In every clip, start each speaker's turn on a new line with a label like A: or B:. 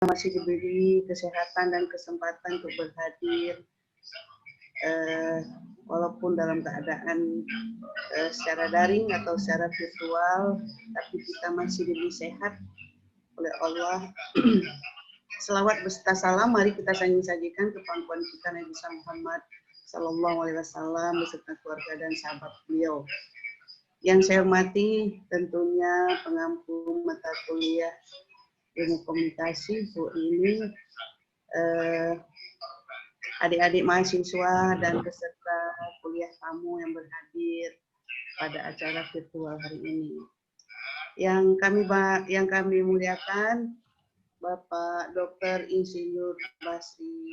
A: masih diberi kesehatan dan kesempatan untuk berhadir walaupun dalam keadaan secara daring atau secara virtual, tapi kita masih diberi sehat oleh Allah. Selawat beserta salam mari kita sajikan ke pangkuan kita Nabi Muhammad Sallallahu Alaihi Wasallam beserta keluarga dan sahabat beliau. Yang saya hormati tentunya pengampu mata kuliah ilmu komunikasi Bu ini, adik-adik mahasiswa dan peserta kuliah tamu yang berhadir pada acara virtual hari ini. Yang kami muliakan Bapak Dr. Insinyur Basri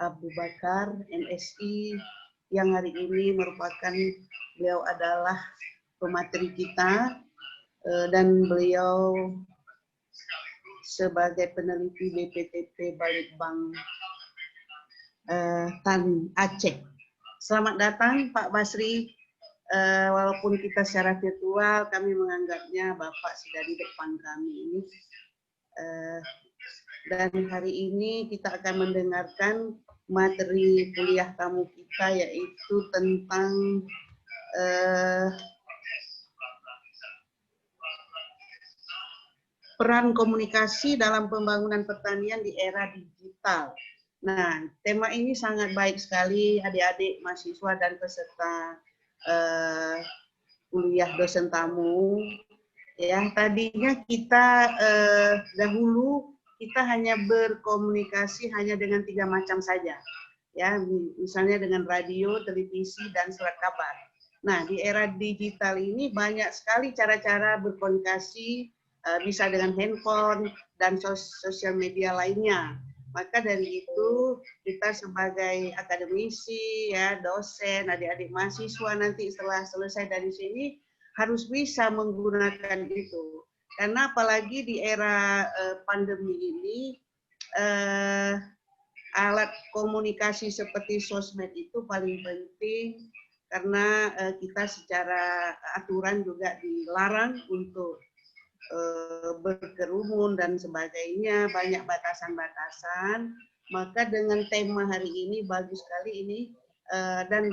A: Abu Bakar, MSI, yang hari ini merupakan beliau adalah pemateri kita dan beliau sebagai peneliti BPTP Balitbang Tan Aceh. Selamat datang Pak Basri. Walaupun kita secara virtual, kami menganggapnya Bapak sudah di depan kami ini. Dan hari ini kita akan mendengarkan materi kuliah tamu kita, yaitu tentang peran komunikasi dalam pembangunan pertanian di era digital. Nah, tema ini sangat baik sekali adik-adik mahasiswa dan peserta kuliah dosen tamu. Ya, tadinya kita dahulu kita hanya berkomunikasi hanya dengan 3 macam saja. Ya, misalnya dengan radio, televisi, dan surat kabar. Nah, di era digital ini banyak sekali cara-cara berkomunikasi, bisa dengan handphone dan sosial media lainnya. Maka dari itu kita sebagai akademisi, ya dosen, adik-adik mahasiswa nanti setelah selesai dari sini harus bisa menggunakan itu. Karena apalagi di era pandemi ini, alat komunikasi seperti sosmed itu paling penting karena kita secara aturan juga dilarang untuk berkerumun dan sebagainya, banyak batasan-batasan. Maka dengan tema hari ini bagus sekali ini, dan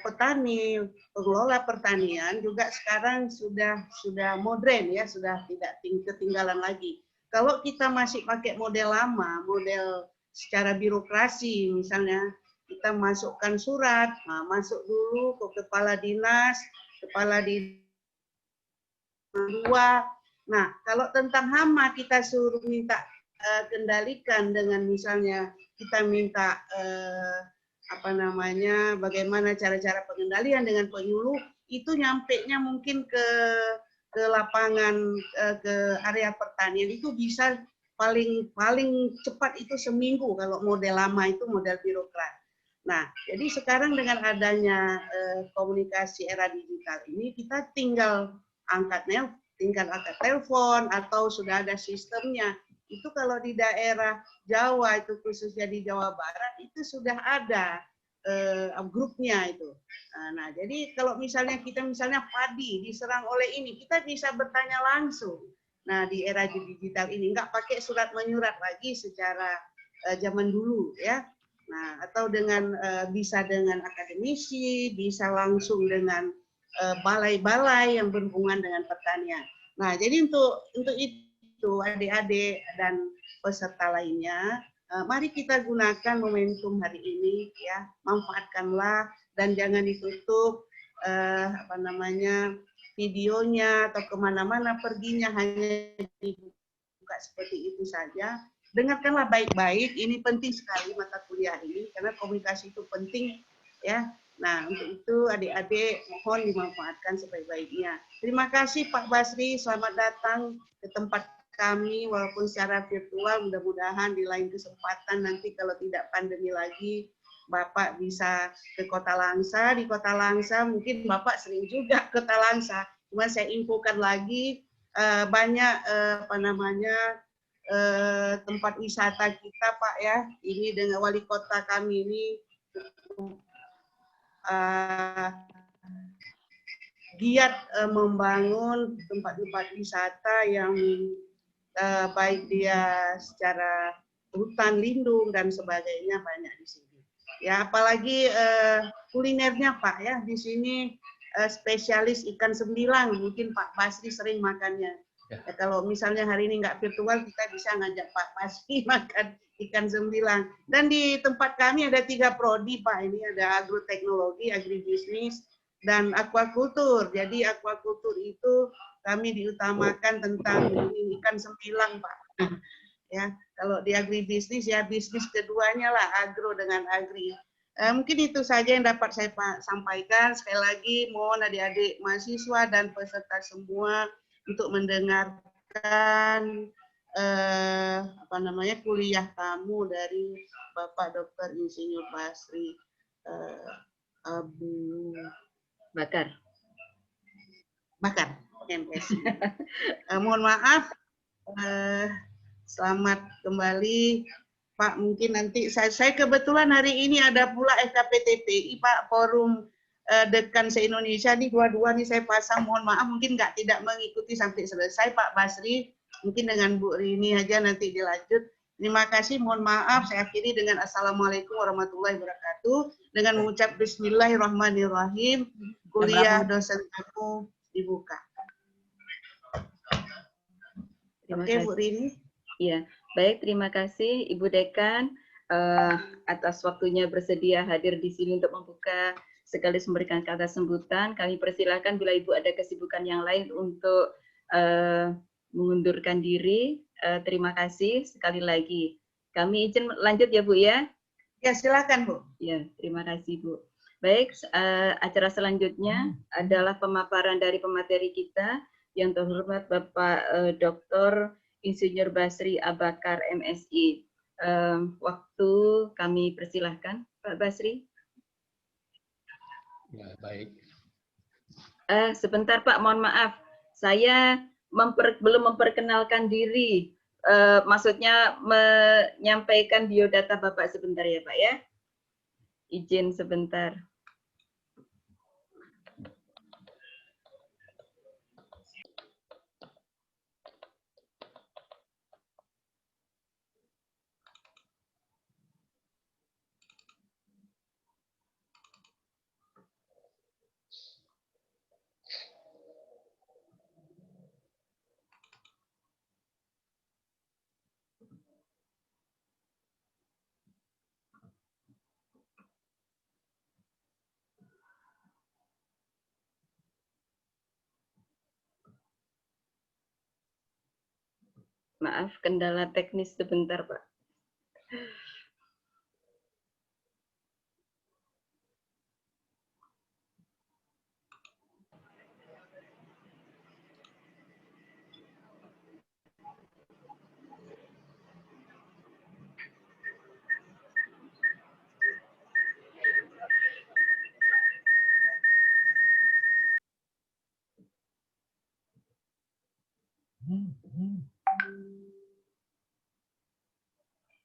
A: petani, pengelola pertanian juga sekarang sudah modern ya, sudah tidak ketinggalan lagi. Kalau kita masih pakai model lama, model secara birokrasi, misalnya kita masukkan surat, masuk dulu ke kepala dinas, dua. Nah, kalau tentang hama kita suruh minta kendalikan dengan misalnya kita minta bagaimana cara-cara pengendalian dengan penyuluh, itu nyampenya mungkin ke lapangan, ke area pertanian itu bisa paling cepat itu seminggu kalau model lama itu model birokrat. Nah, jadi sekarang dengan adanya komunikasi era digital ini kita tinggal angkat telepon atau sudah ada sistemnya. Itu kalau di daerah Jawa itu khususnya di Jawa Barat itu sudah ada grupnya itu. Nah, jadi kalau misalnya kita padi diserang oleh ini, kita bisa bertanya langsung. Nah, di era digital ini nggak pakai surat menyurat lagi secara zaman dulu ya. Nah, atau dengan bisa dengan akademisi, bisa langsung dengan balai-balai yang berhubungan dengan pertanian. Nah, jadi untuk itu adik-adik dan peserta lainnya, mari kita gunakan momentum hari ini ya, manfaatkanlah dan jangan ditutup videonya atau kemana-mana perginya hanya dibuka seperti itu saja. Dengarkanlah baik-baik, ini penting sekali mata kuliah ini karena komunikasi itu penting ya. Nah, untuk itu adik-adik mohon dimanfaatkan sebaik-baiknya. Terima kasih Pak Basri, selamat datang ke tempat kami walaupun secara virtual, mudah-mudahan di lain kesempatan nanti kalau tidak pandemi lagi Bapak bisa ke Kota Langsa. Di Kota Langsa mungkin Bapak sering juga ke Kota Langsa. Cuma saya infokan lagi banyak tempat wisata kita Pak ya. Ini dengan wali kota kami ini giat membangun tempat-tempat wisata yang baik dia secara hutan lindung dan sebagainya banyak di sini. Ya apalagi kulinernya Pak ya di sini spesialis ikan sembilang, mungkin Pak Basri sering makannya. Ya, kalau misalnya hari ini nggak virtual kita bisa ngajak Pak Basri makan ikan sembilang. Dan di tempat kami ada 3 prodi Pak, ini ada agroteknologi, agribisnis, dan aquacultur. Jadi aquacultur itu kami diutamakan tentang ikan sembilang Pak. Ya, kalau di agribisnis ya bisnis keduanya lah agro dengan agri. Mungkin itu saja yang dapat saya sampaikan. Sekali lagi mohon adik-adik mahasiswa dan peserta semua untuk mendengarkan kuliah tamu dari Bapak Dr. Insinyur Basri Abu
B: Bakar.
A: MSI. Mohon maaf. Selamat kembali Pak, mungkin nanti saya kebetulan hari ini ada pula FKPTPI Pak, Forum Dekan se-Indonesia, nih dua-dua nih saya pasang, mohon maaf mungkin tidak mengikuti sampai selesai Pak Basri, mungkin dengan Bu Rini aja nanti dilanjut. Terima kasih, mohon maaf, saya akhiri dengan Assalamualaikum warahmatullahi wabarakatuh, dengan mengucap Bismillahirrahmanirrahim, kuliah dosen tamu dibuka. Oke, Bu Rini.
B: Ya, baik, terima kasih Ibu Dekan atas waktunya bersedia hadir di sini untuk membuka sekaligus memberikan kata sambutan. Kami persilahkan bila Ibu ada kesibukan yang lain untuk mengundurkan diri. Terima kasih sekali lagi. Kami izin lanjut ya Bu ya.
A: Ya, silakan Bu.
B: Ya, terima kasih Bu. Baik, acara selanjutnya adalah pemaparan dari pemateri kita yang terhormat Bapak Dr. Insinyur Basri Abakar MSI. Waktu kami persilahkan, Pak Basri.
C: Ya, baik.
B: Sebentar Pak, mohon maaf. Saya belum memperkenalkan diri. Maksudnya menyampaikan biodata Bapak sebentar ya Pak ya. Izin sebentar. Maaf, kendala teknis sebentar, Pak.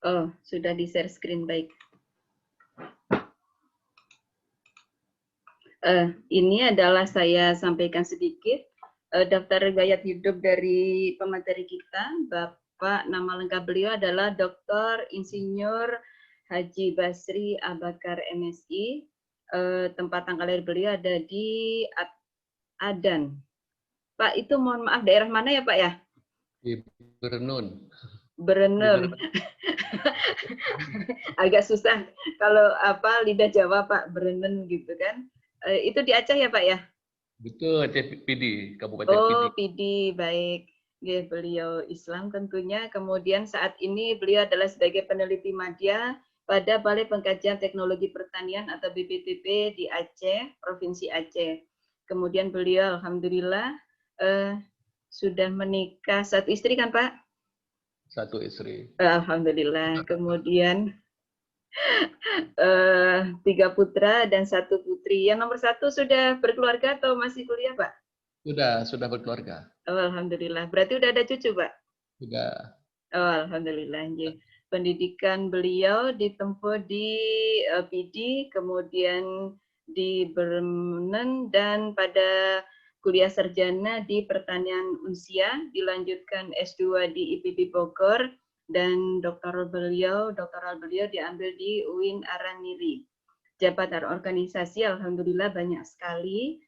B: Oh, sudah di-share screen, baik. Ini adalah saya sampaikan sedikit daftar riwayat hidup dari pemateri kita. Bapak, nama lengkap beliau adalah Dr. Insinyur Haji Basri Abakar MSI. Tempat tanggal lahir beliau ada di Adan. Pak, itu mohon maaf daerah mana ya Pak ya?
C: Di Berenun.
B: Berenun. Agak susah kalau apa lidah Jawa Pak, Berenun gitu kan. Itu di Aceh ya Pak ya?
C: Betul, PD, Kabupaten PD.
B: Oh, PD, baik. Ya, beliau Islam tentunya. Kemudian saat ini beliau adalah sebagai peneliti madya pada Balai Pengkajian Teknologi Pertanian atau BPTP di Aceh, Provinsi Aceh. Kemudian beliau alhamdulillah sudah menikah, satu istri kan Pak?
C: Satu istri.
B: Alhamdulillah. Kemudian 3 putra dan 1 putri. Yang nomor 1 sudah berkeluarga atau masih kuliah, Pak?
C: Sudah berkeluarga.
B: Oh, alhamdulillah. Berarti udah ada cucu, Pak?
C: Sudah.
B: Oh, alhamdulillah. Pendidikan beliau ditempuh di PD, kemudian di Berenun, dan pada kuliah sarjana di pertanian Unsia, dilanjutkan S2 di IPB Bogor, dan doktoral beliau diambil di UIN Araniri. Jabatan organisasi alhamdulillah banyak sekali.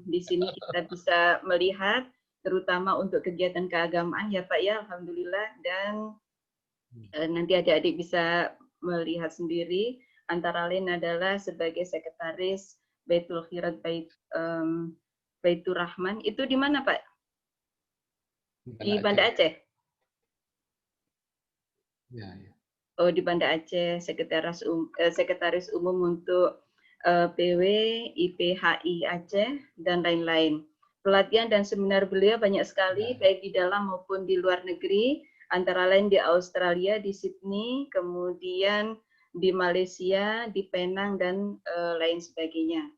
B: Di sini kita bisa melihat terutama untuk kegiatan keagamaan ya Pak ya, alhamdulillah, dan nanti adik-adik bisa melihat sendiri, antara lain adalah sebagai sekretaris Baitul Khairat Baitur Rahman. Itu di mana Pak? Di Banda Aceh?
C: Ya, ya.
B: Oh, di Banda Aceh, sekretaris umum untuk PW, IPHI Aceh, dan lain-lain. Pelatihan dan seminar beliau banyak sekali, baik di dalam maupun di luar negeri, antara lain di Australia, di Sydney, kemudian di Malaysia, di Penang, dan lain sebagainya.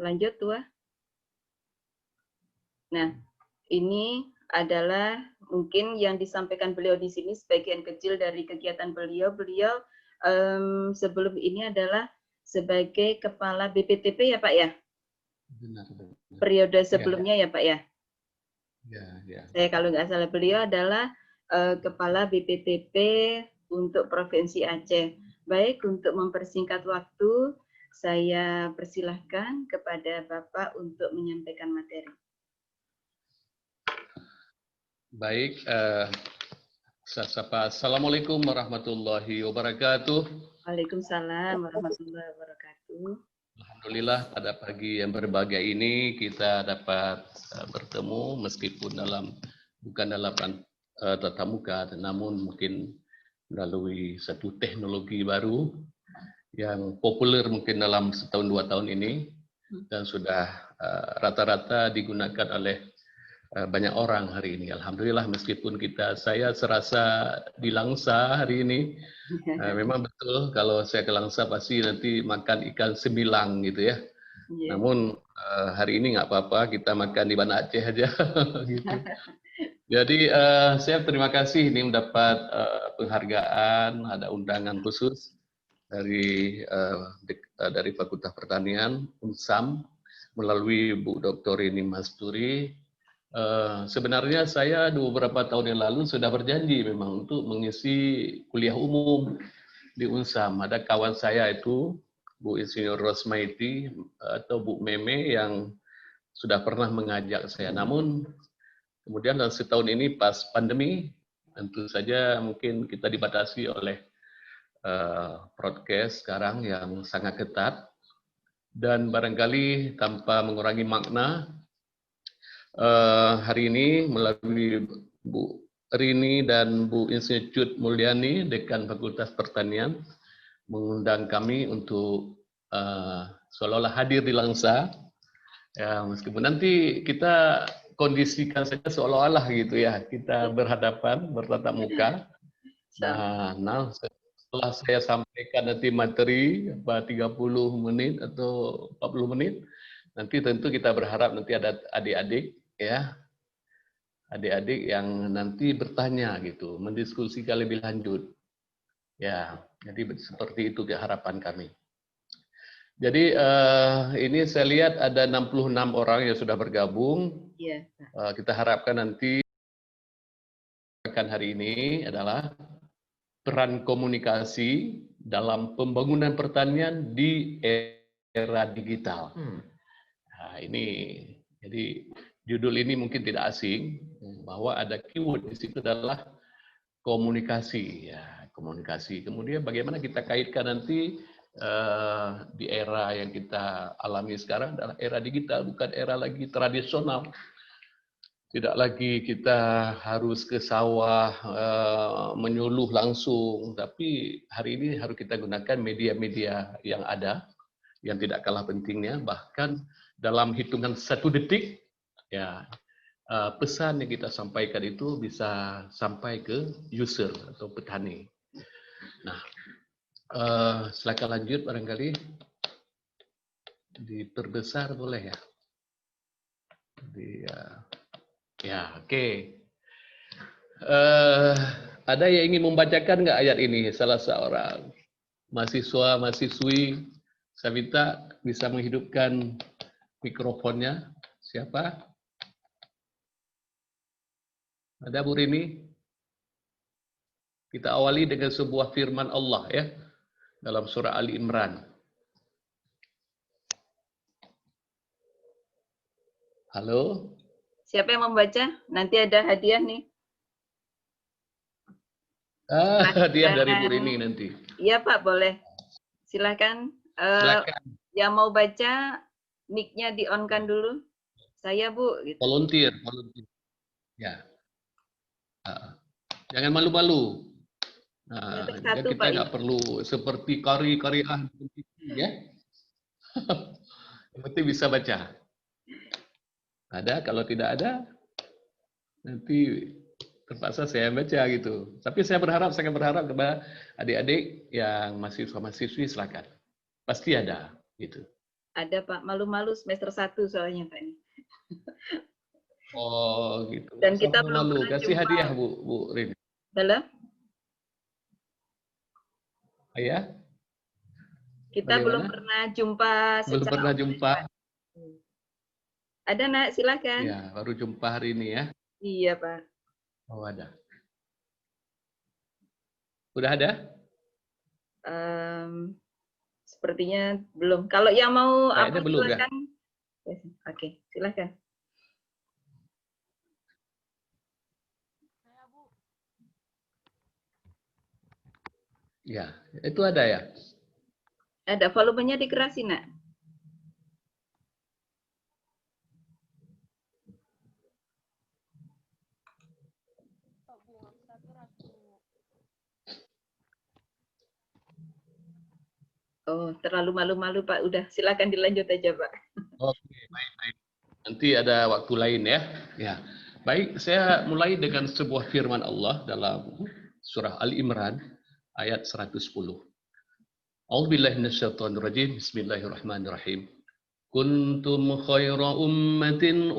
B: Lanjut, Tua. Nah, ini adalah mungkin yang disampaikan beliau di sini sebagian kecil dari kegiatan beliau. Beliau sebelum ini adalah sebagai kepala BPTP ya Pak ya?
C: Benar, benar.
B: Periode sebelumnya ya Pak ya?
C: Ya, ya.
B: Saya kalau nggak salah beliau adalah kepala BPTP untuk Provinsi Aceh. Baik, untuk mempersingkat waktu, saya persilahkan kepada Bapak untuk menyampaikan materi.
C: Baik, Assalamualaikum warahmatullahi wabarakatuh.
B: Waalaikumsalam warahmatullahi wabarakatuh.
C: Alhamdulillah pada pagi yang berbahagia ini kita dapat bertemu meskipun bukan dalam tatap muka, namun mungkin melalui satu teknologi baru yang populer mungkin dalam setahun 2 tahun ini dan sudah rata-rata digunakan oleh banyak orang hari ini. Alhamdulillah meskipun saya serasa di Langsa hari ini. Memang betul kalau saya ke Langsa pasti nanti makan ikan semilang gitu ya. Yeah. Namun hari ini nggak apa-apa, kita makan di Banda Aceh aja. Gitu. Jadi saya terima kasih ini mendapat penghargaan, ada undangan khusus dari Fakultas Pertanian UNSAM melalui Bu Dr. Rini Masturi. Sebenarnya saya beberapa tahun yang lalu sudah berjanji memang untuk mengisi kuliah umum di UNSAM. Ada kawan saya itu, Bu Insinyur Rosmaiti atau Bu Meme yang sudah pernah mengajak saya. Namun kemudian dalam setahun ini pas pandemi, tentu saja mungkin kita dibatasi oleh broadcast sekarang yang sangat ketat dan barangkali tanpa mengurangi makna. Hari ini melalui Bu Rini dan Bu Insinyur Cut Mulyani, Dekan Fakultas Pertanian, mengundang kami untuk seolah-olah hadir di Langsa. Ya, meskipun nanti kita kondisikan saja seolah-olah gitu ya, kita berhadapan, bertatap muka. Nah, setelah saya sampaikan nanti materi 30 menit atau 40 menit, nanti tentu kita berharap nanti ada adik-adik ya, adik-adik yang nanti bertanya gitu, mendiskusikan lebih lanjut. Ya, jadi seperti itu harapan kami. Jadi ini saya lihat ada 66 orang yang sudah bergabung.
B: Yeah.
C: Kita harapkan nanti hari ini adalah peran komunikasi dalam pembangunan pertanian di era digital. Nah, ini jadi judul ini mungkin tidak asing, bahwa ada keyword di situ adalah komunikasi, ya komunikasi. Kemudian bagaimana kita kaitkan nanti di era yang kita alami sekarang adalah era digital, bukan era lagi tradisional. Tidak lagi kita harus ke sawah menyuluh langsung, tapi hari ini harus kita gunakan media-media yang ada, yang tidak kalah pentingnya, bahkan dalam hitungan 1 detik, ya pesan yang kita sampaikan itu bisa sampai ke user atau petani. Nah, silakan lanjut barangkali. Diperbesar boleh ya? Ya, oke. Ada yang ingin membacakan nggak ayat ini? Salah seorang mahasiswa, mahasiswi, saya minta bisa menghidupkan mikrofonnya. Siapa? Ada Bu Rini? Kita awali dengan sebuah firman Allah ya dalam surah Ali Imran. Halo?
B: Siapa yang membaca? Nanti ada hadiah nih.
C: Dia dari Bu Rini nanti.
B: Iya Pak, boleh. Silakan.
C: Silakan.
B: Yang mau baca, mic-nya di-on-kan dulu. Saya Bu. Gitu.
C: Volunteer. Ya. Jangan malu-malu. Nah,
B: satu,
C: kita
B: Pak,
C: nggak perlu seperti kari-kari ya. Yang penting bisa baca. Ada, kalau tidak ada, nanti terpaksa saya baca gitu. Tapi saya sangat berharap kepada adik-adik yang mahasiswa-mahasiswi, silakan. Pasti ada gitu.
B: Ada Pak, malu-malu semester 1 soalnya Pak ini.
C: Oh gitu.
B: Dan kita belum
C: malu.
B: pernah
C: Kasih
B: jumpa.
C: hadiah Bu Rini.
B: Halo?
C: Ya?
B: Kita
C: Bagaimana?
B: belum pernah jumpa.
C: Belum pernah jumpa.
B: Ada Nak, silakan.
C: Ya, baru jumpa hari ini ya.
B: Iya Pak.
C: Oh ada. Udah ada?
B: Sepertinya belum. Kalau yang mau
C: Kayaknya
B: apa
C: belum,
B: silakan. Ya? Oke, silakan.
C: Ya, itu ada ya.
B: Ada, volumenya dikerasin Nak. Oh, terlalu malu-malu Pak. Udah, silakan dilanjut aja Pak.
C: Oke, baik. Nanti ada waktu lain ya. Ya. Baik, saya mulai dengan sebuah firman Allah dalam surah Ali Imran ayat 110. A'udzubillahi minasyaitonir rajim. Bismillahirrahmanirrahim. Kuntum khaira ummatin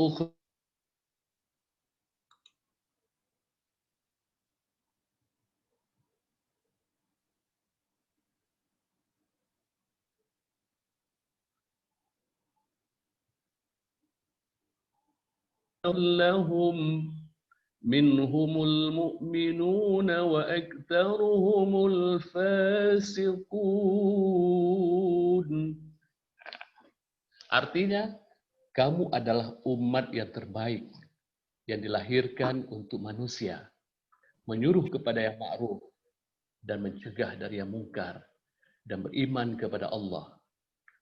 C: lahum minhumul mu'minuna wa aktsaruhumul fasiqun. Artinya, kamu adalah umat yang terbaik yang dilahirkan untuk manusia, menyuruh kepada yang ma'ruf dan mencegah dari yang mungkar dan beriman kepada Allah.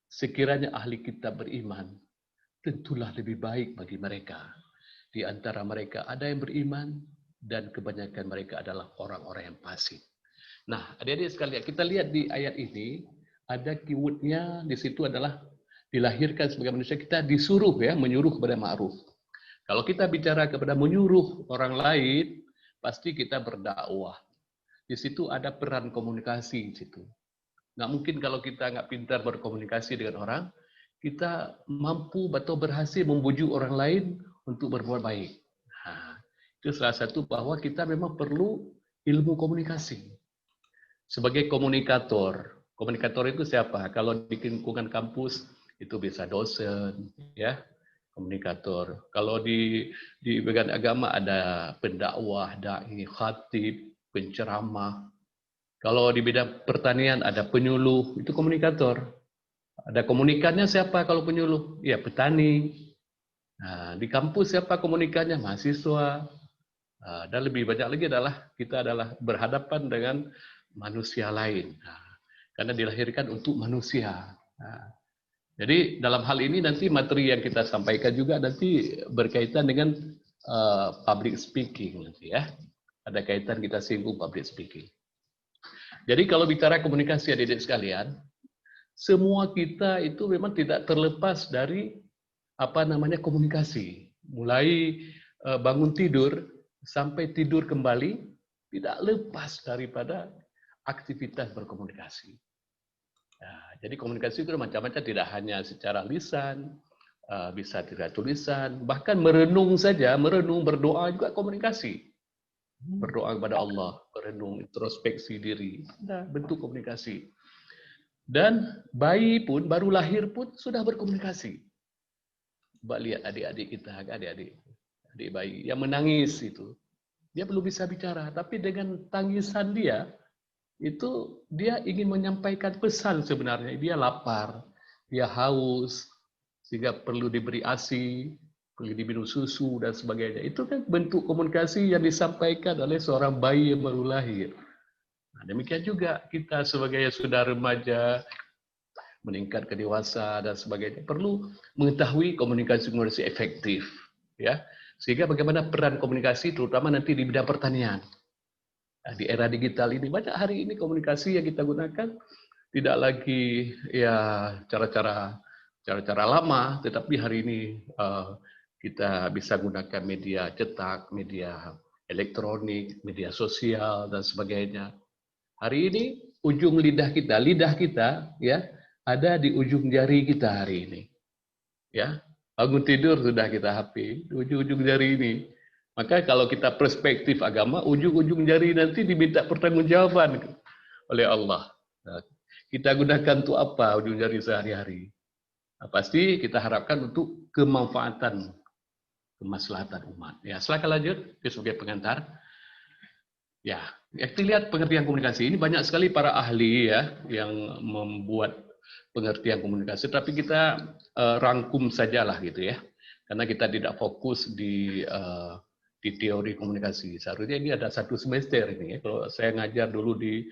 C: Sekiranya ahli kitab beriman, tentulah lebih baik bagi mereka. Di antara mereka ada yang beriman dan kebanyakan mereka adalah orang-orang yang fasik. Nah, adik-adik sekalian, kita lihat di ayat ini ada keywordnya di situ adalah dilahirkan sebagai manusia, kita disuruh ya, menyuruh kepada ma'ruf. Kalau kita bicara kepada menyuruh orang lain, pasti kita berdakwah. Di situ ada peran komunikasi di situ. Nggak mungkin kalau kita nggak pintar berkomunikasi dengan orang, kita mampu atau berhasil membujuk orang lain untuk berbuat baik. Nah, itu salah satu bahwa kita memang perlu ilmu komunikasi. Sebagai komunikator itu siapa? Kalau di lingkungan kampus itu bisa dosen, ya, komunikator. Kalau di bagian agama ada pendakwah, dai, khatib, penceramah. Kalau di bidang pertanian ada penyuluh, itu komunikator. Ada komunikannya siapa kalau penyuluh? Ya, petani. Nah, di kampus siapa komunikannya? Mahasiswa. Dan lebih banyak lagi adalah kita adalah berhadapan dengan manusia lain. Karena dilahirkan untuk manusia. Jadi dalam hal ini nanti materi yang kita sampaikan juga nanti berkaitan dengan public speaking nanti ya. Ada kaitan kita singgung public speaking. Jadi kalau bicara komunikasi adik-adik sekalian, semua kita itu memang tidak terlepas dari komunikasi. Mulai bangun tidur sampai tidur kembali tidak lepas daripada aktivitas berkomunikasi. Nah, jadi komunikasi itu macam-macam, tidak hanya secara lisan, bisa tidak tulisan, bahkan merenung saja, berdoa juga komunikasi. Berdoa kepada Allah, merenung, introspeksi diri, nah, bentuk komunikasi. Dan bayi pun, baru lahir pun sudah berkomunikasi. Coba lihat adik-adik kita, adik-adik bayi yang menangis itu. Dia belum bisa bicara, tapi dengan tangisan dia, itu dia ingin menyampaikan pesan sebenarnya. Dia lapar, dia haus, sehingga perlu diberi ASI, perlu diminum susu, dan sebagainya. Itu kan bentuk komunikasi yang disampaikan oleh seorang bayi yang baru lahir. Nah, demikian juga kita sebagai yang sudah remaja, meningkat ke dewasa dan sebagainya, perlu mengetahui komunikasi-komunikasi efektif, ya, sehingga bagaimana peran komunikasi terutama nanti di bidang pertanian. Nah, di era digital ini banyak hari ini komunikasi yang kita gunakan tidak lagi ya cara-cara lama, tetapi hari ini kita bisa gunakan media cetak, media elektronik, media sosial dan sebagainya. Hari ini ujung lidah kita ya ada di ujung jari kita hari ini. Ya, bangun tidur sudah kita HP, ujung-ujung jari ini. Maka kalau kita perspektif agama, ujung-ujung jari nanti diminta pertanggungjawaban oleh Allah. Nah, kita gunakan untuk apa ujung jari sehari-hari? Nah, pasti kita harapkan untuk kemanfaatan, kemaslahatan umat. Ya, silakan lanjut sebagai pengantar. Ya, kita lihat pengertian komunikasi ini banyak sekali para ahli ya yang membuat pengertian komunikasi, tapi kita rangkum sajalah gitu ya, karena kita tidak fokus di teori komunikasi. Seharusnya ini ada 1 semester ini ya. Kalau saya ngajar dulu di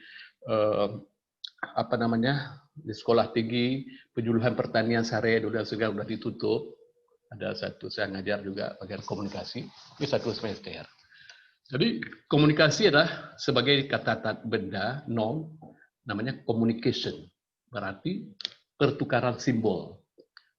C: di sekolah tinggi penjurusan pertanian Sare sudah ditutup. Ada saya ngajar juga bagian komunikasi, ini 1 semester. Jadi komunikasi adalah sebagai kata benda noun, namanya communication, berarti pertukaran simbol,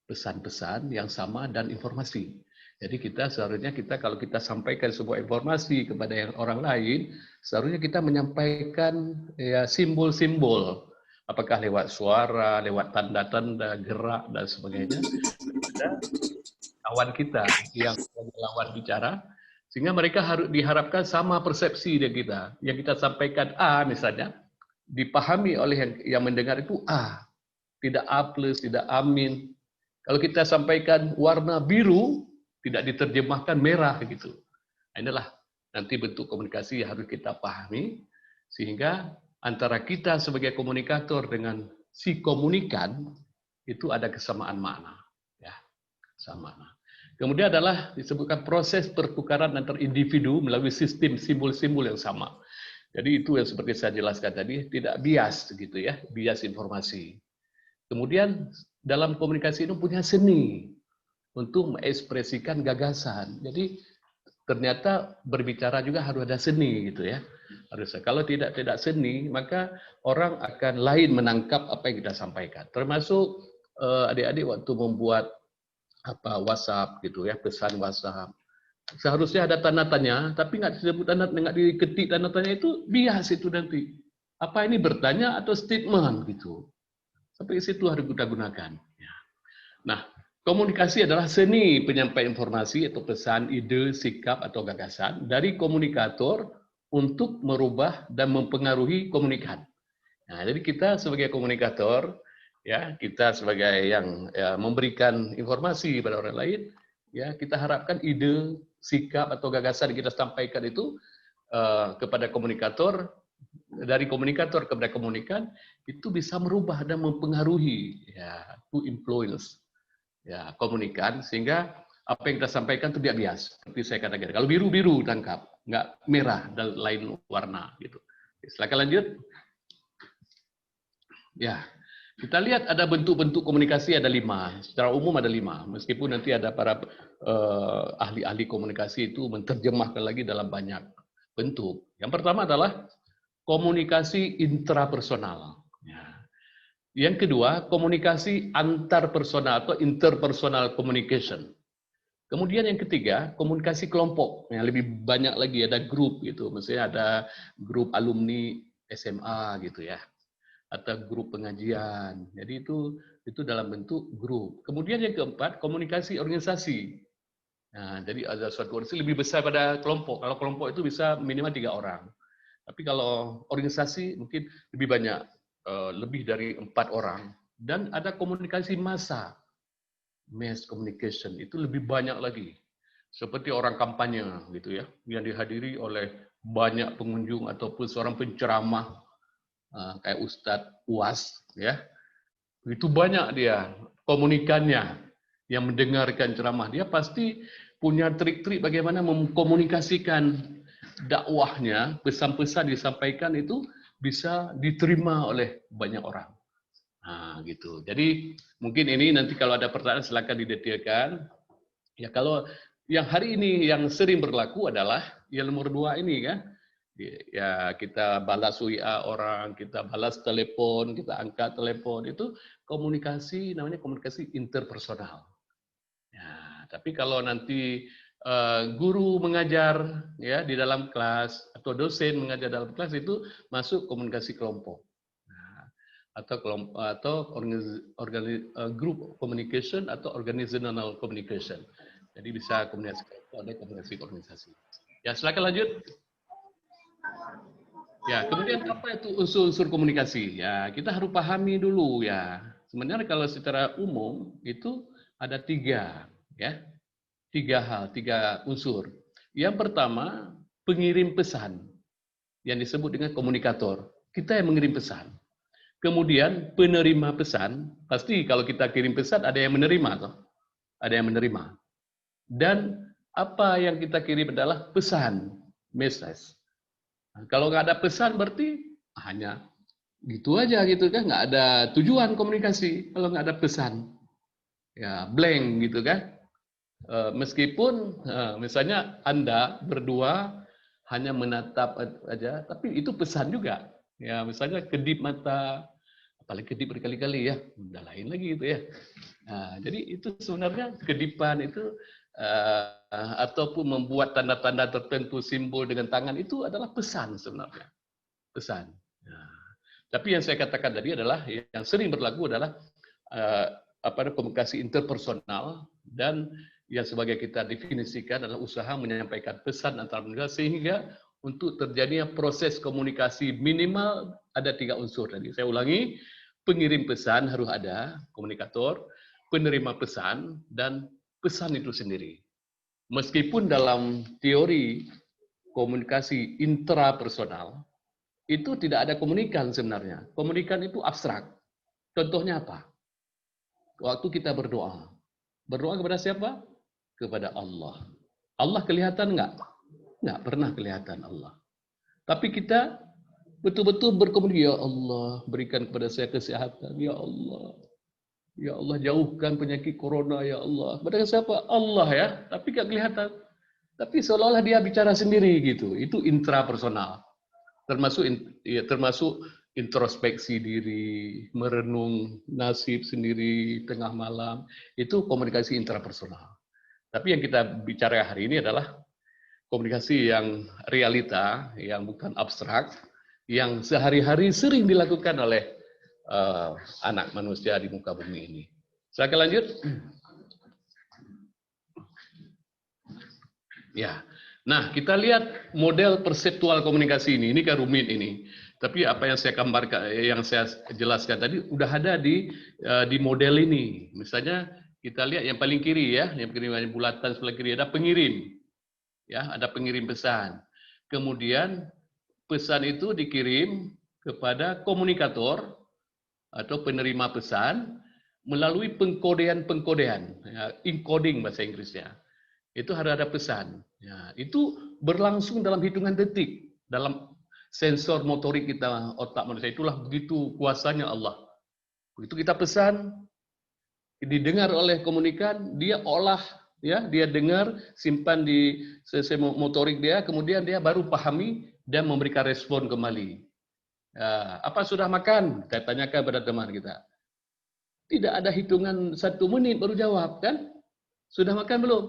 C: pesan-pesan yang sama dan informasi. Jadi seharusnya kalau kita sampaikan sebuah informasi kepada orang lain, seharusnya kita menyampaikan ya simbol-simbol, apakah lewat suara, lewat tanda-tanda, gerak dan sebagainya. Ada kawan kita yang lawan bicara, sehingga mereka harus diharapkan sama persepsi dengan kita. Yang kita sampaikan A misalnya, dipahami oleh yang mendengar itu A. Tidak A plus, tidak amin. Kalau kita sampaikan warna biru, tidak diterjemahkan merah gitu. Inilah nanti bentuk komunikasi yang harus kita pahami, sehingga antara kita sebagai komunikator dengan si komunikan, itu ada kesamaan makna. Ya, sama makna. Kemudian adalah disebutkan proses pertukaran antar individu melalui sistem simbol-simbol yang sama. Jadi itu yang seperti saya jelaskan tadi, tidak bias gitu ya, bias informasi. Kemudian dalam komunikasi itu punya seni untuk mengekspresikan gagasan. Jadi ternyata berbicara juga harus ada seni gitu ya. Harus. Kalau tidak seni, maka orang akan lain menangkap apa yang kita sampaikan. Termasuk adik-adik waktu membuat WhatsApp gitu ya, pesan WhatsApp. Seharusnya ada tanda tanya, tapi nggak disebut nggak diketik tanda tanya, itu bias itu nanti. Apa ini bertanya atau statement gitu. Sampai situ harus kita gunakan. Nah, komunikasi adalah seni penyampaian informasi atau pesan, ide, sikap atau gagasan dari komunikator untuk merubah dan mempengaruhi komunikan. Nah, jadi kita sebagai komunikator, ya kita sebagai yang memberikan informasi pada orang lain, ya kita harapkan ide, sikap atau gagasan yang kita sampaikan itu kepada komunikator, dari komunikator kepada komunikan, itu bisa merubah dan mempengaruhi, ya, to influence, ya, komunikan, sehingga apa yang kita sampaikan itu tidak bias. Seperti saya katakan, kalau biru tangkap, nggak merah dan lain warna gitu. Silakan lanjut. Ya, kita lihat ada bentuk-bentuk komunikasi ada 5. Secara umum ada 5. Meskipun nanti ada para ahli-ahli komunikasi itu menerjemahkan lagi dalam banyak bentuk. Yang pertama adalah komunikasi intrapersonal. Ya. Yang kedua, komunikasi antarpersonal atau interpersonal communication. Kemudian yang ketiga, komunikasi kelompok. Yang lebih banyak lagi ada grup gitu. Misalnya ada grup alumni SMA gitu ya, atau grup pengajian. Jadi itu dalam bentuk grup. Kemudian yang keempat, komunikasi organisasi. Nah, jadi ada suatu organisasi lebih besar pada kelompok. Kalau kelompok itu bisa minimal 3 orang. Tapi kalau organisasi mungkin lebih banyak, lebih dari 4 orang. Dan ada komunikasi massa. mass communication itu lebih banyak lagi. Seperti orang kampanye gitu ya, yang dihadiri oleh banyak pengunjung ataupun seorang penceramah kayak Ustadz UAS ya. Itu banyak dia komunikannya yang mendengarkan ceramah. Dia pasti punya trik-trik bagaimana mengkomunikasikan dakwahnya, pesan-pesan disampaikan itu bisa diterima oleh banyak orang. Nah, gitu. Jadi mungkin ini nanti kalau ada pertanyaan silakan didetailkan. Ya kalau yang hari ini yang sering berlaku adalah yang nomor 2 ini kan. Ya kita balas WA orang, kita balas telepon, kita angkat telepon, itu komunikasi, namanya komunikasi interpersonal. Ya, tapi kalau nanti guru mengajar ya di dalam kelas atau dosen mengajar dalam kelas itu masuk komunikasi kelompok. Nah, atau kelompok atau group communication atau organizational communication. Jadi bisa komunikasi kelompok ada komunikasi organisasi. Ya, silakan lanjut. Ya, kemudian apa itu unsur-unsur komunikasi? Ya, kita harus pahami dulu ya. Sebenarnya kalau secara umum itu ada 3 ya. 3 hal, 3 unsur. Yang pertama, pengirim pesan yang disebut dengan komunikator. Kita yang mengirim pesan. Kemudian penerima pesan, pasti kalau kita kirim pesan ada yang menerima toh. Ada yang menerima. Dan apa yang kita kirim adalah pesan, message. Kalau nggak ada pesan berarti hanya gitu aja gitu kan, nggak ada tujuan komunikasi kalau nggak ada pesan, ya blank gitu kan. Meskipun misalnya Anda berdua hanya menatap aja, tapi itu pesan juga. Ya misalnya kedip mata, apalagi kedip berkali-kali ya, udah lain lagi gitu ya. Nah, jadi itu sebenarnya kedipan itu ataupun membuat tanda-tanda tertentu simbol dengan tangan itu adalah pesan sebenarnya. Pesan. Nah, tapi yang saya katakan tadi adalah yang sering berlaku adalah komunikasi interpersonal dan yang sebagai kita definisikan adalah usaha menyampaikan pesan antar manusia sehingga untuk terjadinya proses komunikasi minimal ada 3 unsur tadi. Saya ulangi, pengirim pesan harus ada, komunikator, penerima pesan, dan pesan itu sendiri. Meskipun dalam teori komunikasi intrapersonal, itu tidak ada komunikan sebenarnya. Komunikan itu abstrak. Contohnya apa? Waktu kita berdoa. Berdoa kepada siapa? Kepada Allah. Allah kelihatan nggak? Nggak pernah kelihatan Allah. Tapi kita betul-betul berkomunikasi, ya Allah, berikan kepada saya kesehatan, ya Allah. Ya Allah, jauhkan penyakit corona, ya Allah. Kepada siapa? Allah ya, tapi nggak kelihatan. Tapi seolah-olah dia bicara sendiri gitu. Itu intrapersonal. Termasuk introspeksi diri, merenung nasib sendiri tengah malam. Itu komunikasi intrapersonal. Tapi yang kita bicara hari ini adalah komunikasi yang realita, yang bukan abstrak, yang sehari-hari sering dilakukan oleh anak manusia di muka bumi ini. Silakan lanjut. Ya, nah kita lihat model perseptual komunikasi ini kan rumit ini. Tapi apa yang saya gambarkan, yang saya jelaskan tadi, udah ada di model ini. Misalnya kita lihat yang paling kiri ya, yang kiri bulatan sebelah kiri ada pengirim, ya ada pengirim pesan. Kemudian pesan itu dikirim kepada komunikator atau penerima pesan melalui pengkodean, ya, encoding bahasa Inggrisnya. Itu harus ada pesan. Ya, itu berlangsung dalam hitungan detik dalam sensor motorik kita, otak manusia. Itulah begitu kuasanya Allah. Begitu kita pesan, didengar oleh komunikan, dia olah, ya, dia dengar, simpan di sistem motorik dia, kemudian dia baru pahami dan memberikan respon kembali. Ya, apa sudah makan? Saya tanyakan pada teman kita. Tidak ada hitungan 1 menit baru jawab kan? Sudah makan belum?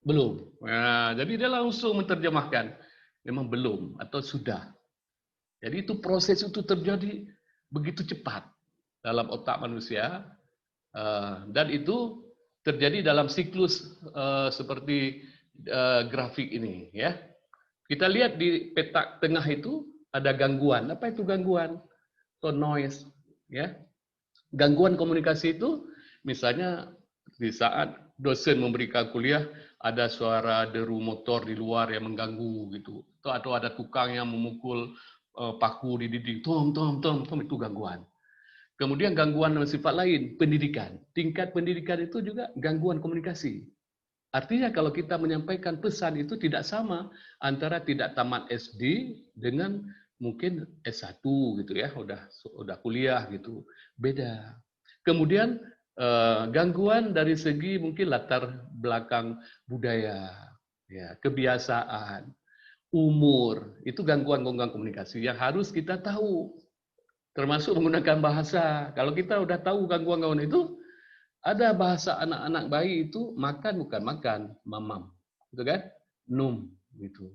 C: Belum. Nah, jadi dia langsung menerjemahkan. Memang belum atau sudah. Jadi itu proses itu terjadi begitu cepat dalam otak manusia dan itu terjadi dalam siklus seperti grafik ini, ya. Kita lihat di petak tengah itu ada gangguan. Apa itu gangguan? Atau noise, ya. Gangguan komunikasi itu misalnya di saat dosen memberikan kuliah ada suara deru motor di luar yang mengganggu gitu, atau ada tukang yang memukul paku di dinding, tom tom tom tom, itu gangguan. Kemudian gangguan sifat lain, pendidikan. Tingkat pendidikan itu juga gangguan komunikasi. Artinya kalau kita menyampaikan pesan itu tidak sama antara tidak tamat SD dengan mungkin S1 gitu ya, udah kuliah gitu. Beda. Kemudian gangguan dari segi mungkin latar belakang budaya, ya, kebiasaan, umur, itu gangguan-gangguan komunikasi yang harus kita tahu. Termasuk menggunakan bahasa. Kalau kita udah tahu gangguan-gangguan itu, ada bahasa anak-anak bayi itu makan bukan makan, mamam, gitu kan? Num, gitu.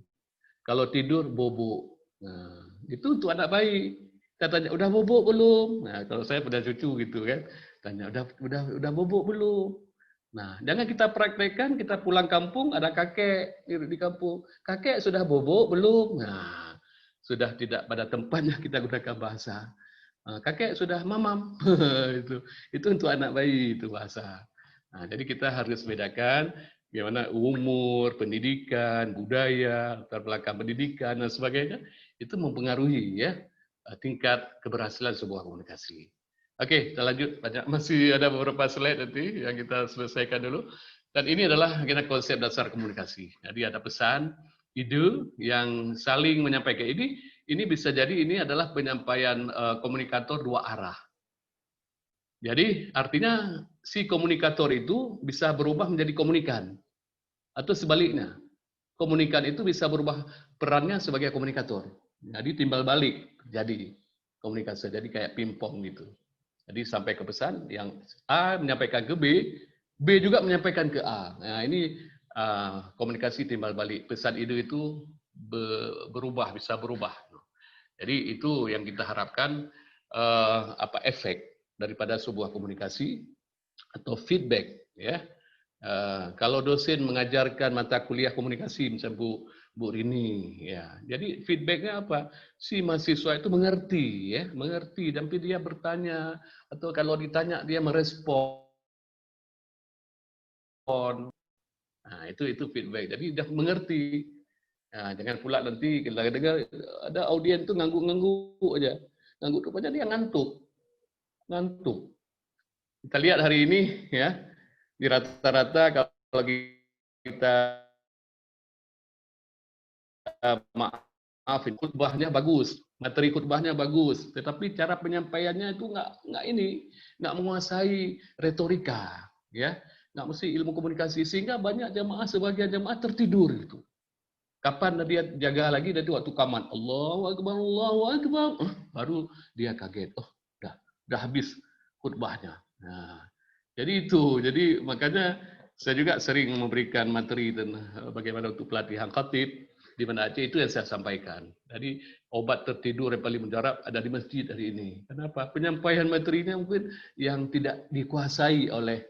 C: Kalau tidur bobo. Nah, itu untuk anak bayi. Kita tanya, udah bobok belum? Nah, kalau saya pada cucu gitu kan, tanya, udah bobok belum? Nah, jangan kita praktekkan, kita pulang kampung, ada kakek di kampung. Kakek sudah bobok belum? Nah, sudah tidak pada tempatnya kita gunakan bahasa. Kakek sudah mamam, itu untuk anak bayi itu bahasa. Nah, jadi kita harus bedakan bagaimana umur, pendidikan, budaya, latar belakang pendidikan dan sebagainya itu mempengaruhi ya tingkat keberhasilan sebuah komunikasi. Oke, kita lanjut. Masih ada beberapa slide nanti yang kita selesaikan dulu. Dan ini adalah konsep dasar komunikasi. Jadi ada pesan, ide yang saling menyampaikan. Ini bisa jadi ini adalah penyampaian komunikator dua arah. Jadi artinya si komunikator itu bisa berubah menjadi komunikan. Atau sebaliknya, komunikan itu bisa berubah perannya sebagai komunikator. Jadi timbal balik jadi komunikasi. Jadi kayak pingpong gitu. Jadi sampai ke pesan yang A menyampaikan ke B, B juga menyampaikan ke A. Nah ini komunikasi timbal balik. Pesan ide itu berubah, bisa berubah. Jadi itu yang kita harapkan efek daripada sebuah komunikasi atau feedback ya. Kalau dosen mengajarkan mata kuliah komunikasi misalnya Bu Rini ya. Jadi feedbacknya apa? Si mahasiswa itu mengerti ya, mengerti dan dia bertanya atau kalau ditanya dia merespon. Nah, itu feedback. Jadi dia mengerti. Nah, jangan pula nanti kita dengar ada audien itu ngangguk-ngangguk aja. Ngangguk rupanya dia ngantuk. Ngantuk. Kita lihat hari ini ya, di rata-rata kalau kita maafin khutbahnya bagus, materi khutbahnya bagus, tetapi cara penyampaiannya itu nggak menguasai retorika, ya, nggak mesti ilmu komunikasi sehingga banyak sebagian jamaah tertidur gitu. Kapan dia jaga lagi dari waktu kaman Allahu Akbar, baru dia kaget, oh udah habis khutbahnya. Nah, jadi makanya saya juga sering memberikan materi dan bagaimana untuk pelatihan khatib di mana Aceh itu yang saya sampaikan. Jadi obat tertidur yang paling mujarab ada di masjid hari ini. Kenapa? Penyampaian materinya mungkin yang tidak dikuasai oleh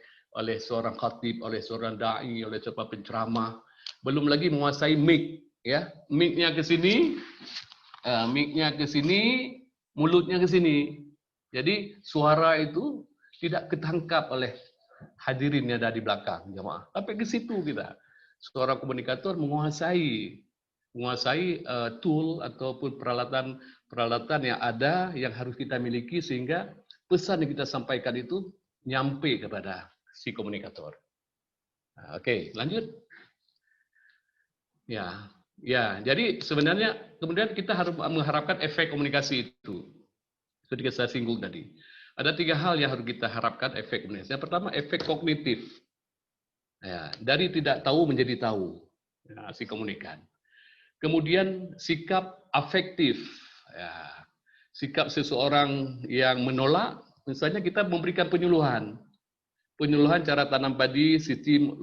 C: seorang khatib, oleh seorang dai, oleh seorang penceramah. Belum lagi menguasai mic, ya. Mic-nya ke sini, mulutnya ke sini. Jadi suara itu tidak ketangkap oleh hadirin yang ada di belakang jemaah. Sampai ke situ kita. Seorang komunikator menguasai tool ataupun peralatan yang ada yang harus kita miliki sehingga pesan yang kita sampaikan itu nyampe kepada si komunikator. Oke, lanjut. Ya, jadi sebenarnya kemudian kita harus mengharapkan efek komunikasi itu. Seperti saya singgung tadi. Ada 3 hal yang harus kita harapkan efek komunikasi. Yang pertama, efek kognitif. Ya, dari tidak tahu menjadi tahu. Ya, si komunikan. Kemudian sikap afektif. Ya, sikap seseorang yang menolak, misalnya kita memberikan penyuluhan. Penyuluhan cara tanam padi sistem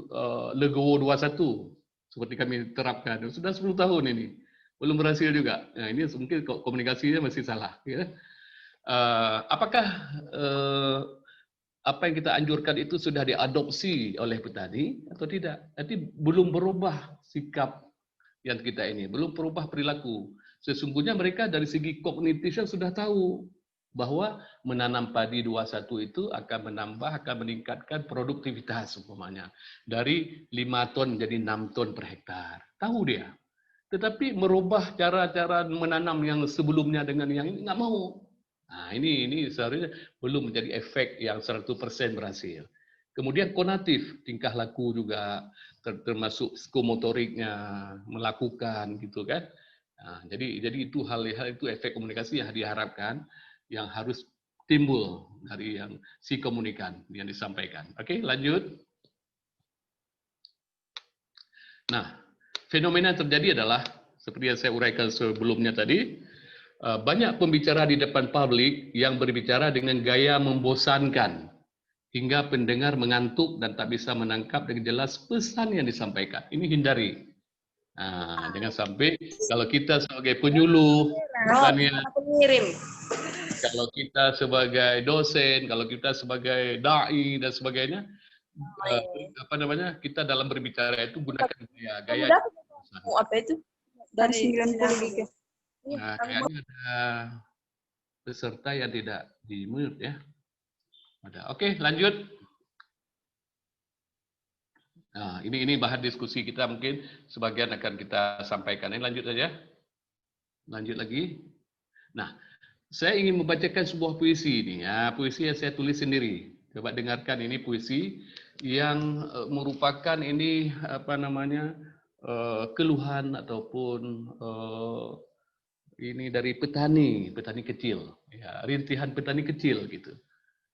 C: Legowo 21. Seperti kami terapkan. Sudah 10 tahun ini. Belum berhasil juga. Nah, ini mungkin komunikasinya masih salah. Ya. Apakah apa yang kita anjurkan itu sudah diadopsi oleh petani atau tidak? Nanti belum berubah sikap yang kita ini, belum berubah perilaku. Sesungguhnya mereka dari segi kognitifnya sudah tahu. bahwa menanam padi 21 itu akan meningkatkan produktivitas umpamanya dari 5 ton menjadi 6 ton per hektar. Tahu dia. Tetapi merubah cara-cara menanam yang sebelumnya dengan yang ini nggak mau. Nah, ini seharusnya belum menjadi efek yang 100% berhasil. Kemudian konatif, tingkah laku juga termasuk psikomotoriknya melakukan gitu kan. Nah, jadi itu hal-hal itu efek komunikasi yang diharapkan yang harus timbul dari yang si komunikan yang disampaikan. Oke, lanjut. Nah, fenomena yang terjadi adalah seperti yang saya uraikan sebelumnya tadi, banyak pembicara di depan publik yang berbicara dengan gaya membosankan hingga pendengar mengantuk dan tak bisa menangkap dengan jelas pesan yang disampaikan. Ini hindari. Nah, jangan sampai kalau kita sebagai penyuluh, kalau kita sebagai dosen, kalau kita sebagai dai dan sebagainya, kita dalam berbicara itu gunakan gaya.
D: Apa itu? Dari 90 gitu.
C: Nah, kayaknya ada peserta yang tidak di-mute ya. Ada. Oke, lanjut. Nah, ini bahan diskusi kita mungkin sebagian akan kita sampaikan. Ini lanjut saja. Lanjut lagi. Nah, saya ingin membacakan sebuah puisi ini ya, puisi yang saya tulis sendiri. Coba dengarkan, ini puisi yang merupakan ini keluhan ataupun ini dari petani kecil, ya, rintihan petani kecil gitu.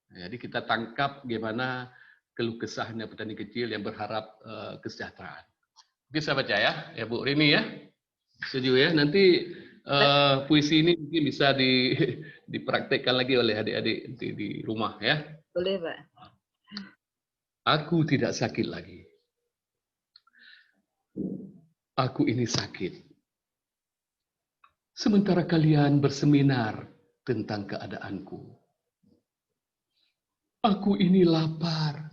C: Jadi kita tangkap bagaimana keluh kesahnya petani kecil yang berharap kesejahteraan. Oke, saya baca ya Bu Rini ya. Setuju ya. Nanti puisi ini mungkin bisa dipraktekkan lagi oleh adik-adik di rumah ya.
B: Boleh, Pak.
C: Aku tidak sakit lagi. Aku ini sakit. Sementara kalian berseminar tentang keadaanku. Aku ini lapar.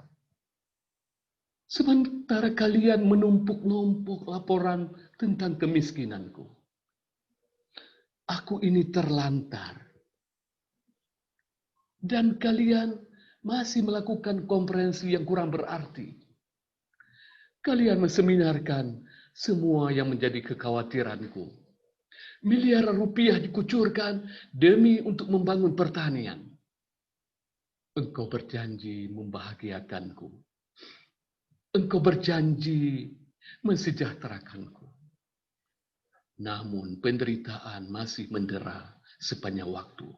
C: Sementara kalian menumpuk-numpuk laporan tentang kemiskinanku. Aku ini terlantar. Dan kalian masih melakukan konferensi yang kurang berarti. Kalian menseminarkan semua yang menjadi kekhawatiranku. Miliaran rupiah dikucurkan demi untuk membangun pertanian. Engkau berjanji membahagiakanku. Engkau berjanji mensejahterakanku. Namun penderitaan masih mendera sepanjang waktu.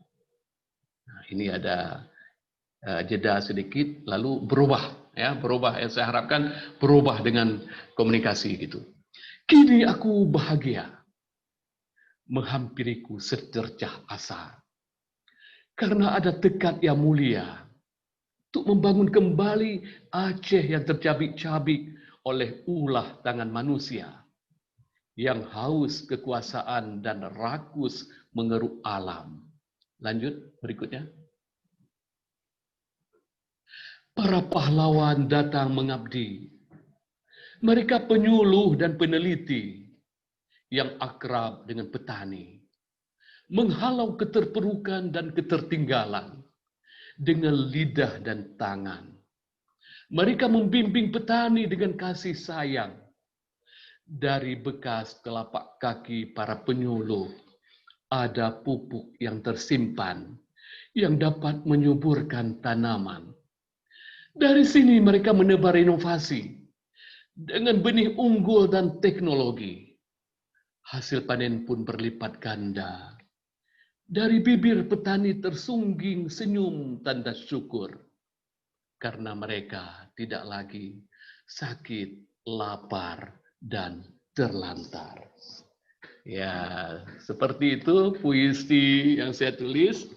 C: Nah, ini ada jeda sedikit, lalu berubah. Ya, berubah. Yang saya harapkan berubah dengan komunikasi gitu. Kini aku bahagia. Menghampiriku secercah asa. Karena ada tekad yang mulia untuk membangun kembali Aceh yang tercabik-cabik oleh ulah tangan manusia yang haus kekuasaan dan rakus mengeruk alam. Lanjut berikutnya. Para pahlawan datang mengabdi. Mereka penyuluh dan peneliti yang akrab dengan petani, menghalau keterpurukan dan ketertinggalan dengan lidah dan tangan. Mereka membimbing petani dengan kasih sayang. Dari bekas telapak kaki para penyuluh, ada pupuk yang tersimpan yang dapat menyuburkan tanaman. Dari sini mereka menebar inovasi dengan benih unggul dan teknologi. Hasil panen pun berlipat ganda. Dari bibir petani tersungging senyum tanda syukur. Karena mereka tidak lagi sakit, lapar, dan terlantar. Ya, seperti itu puisi yang saya tulis.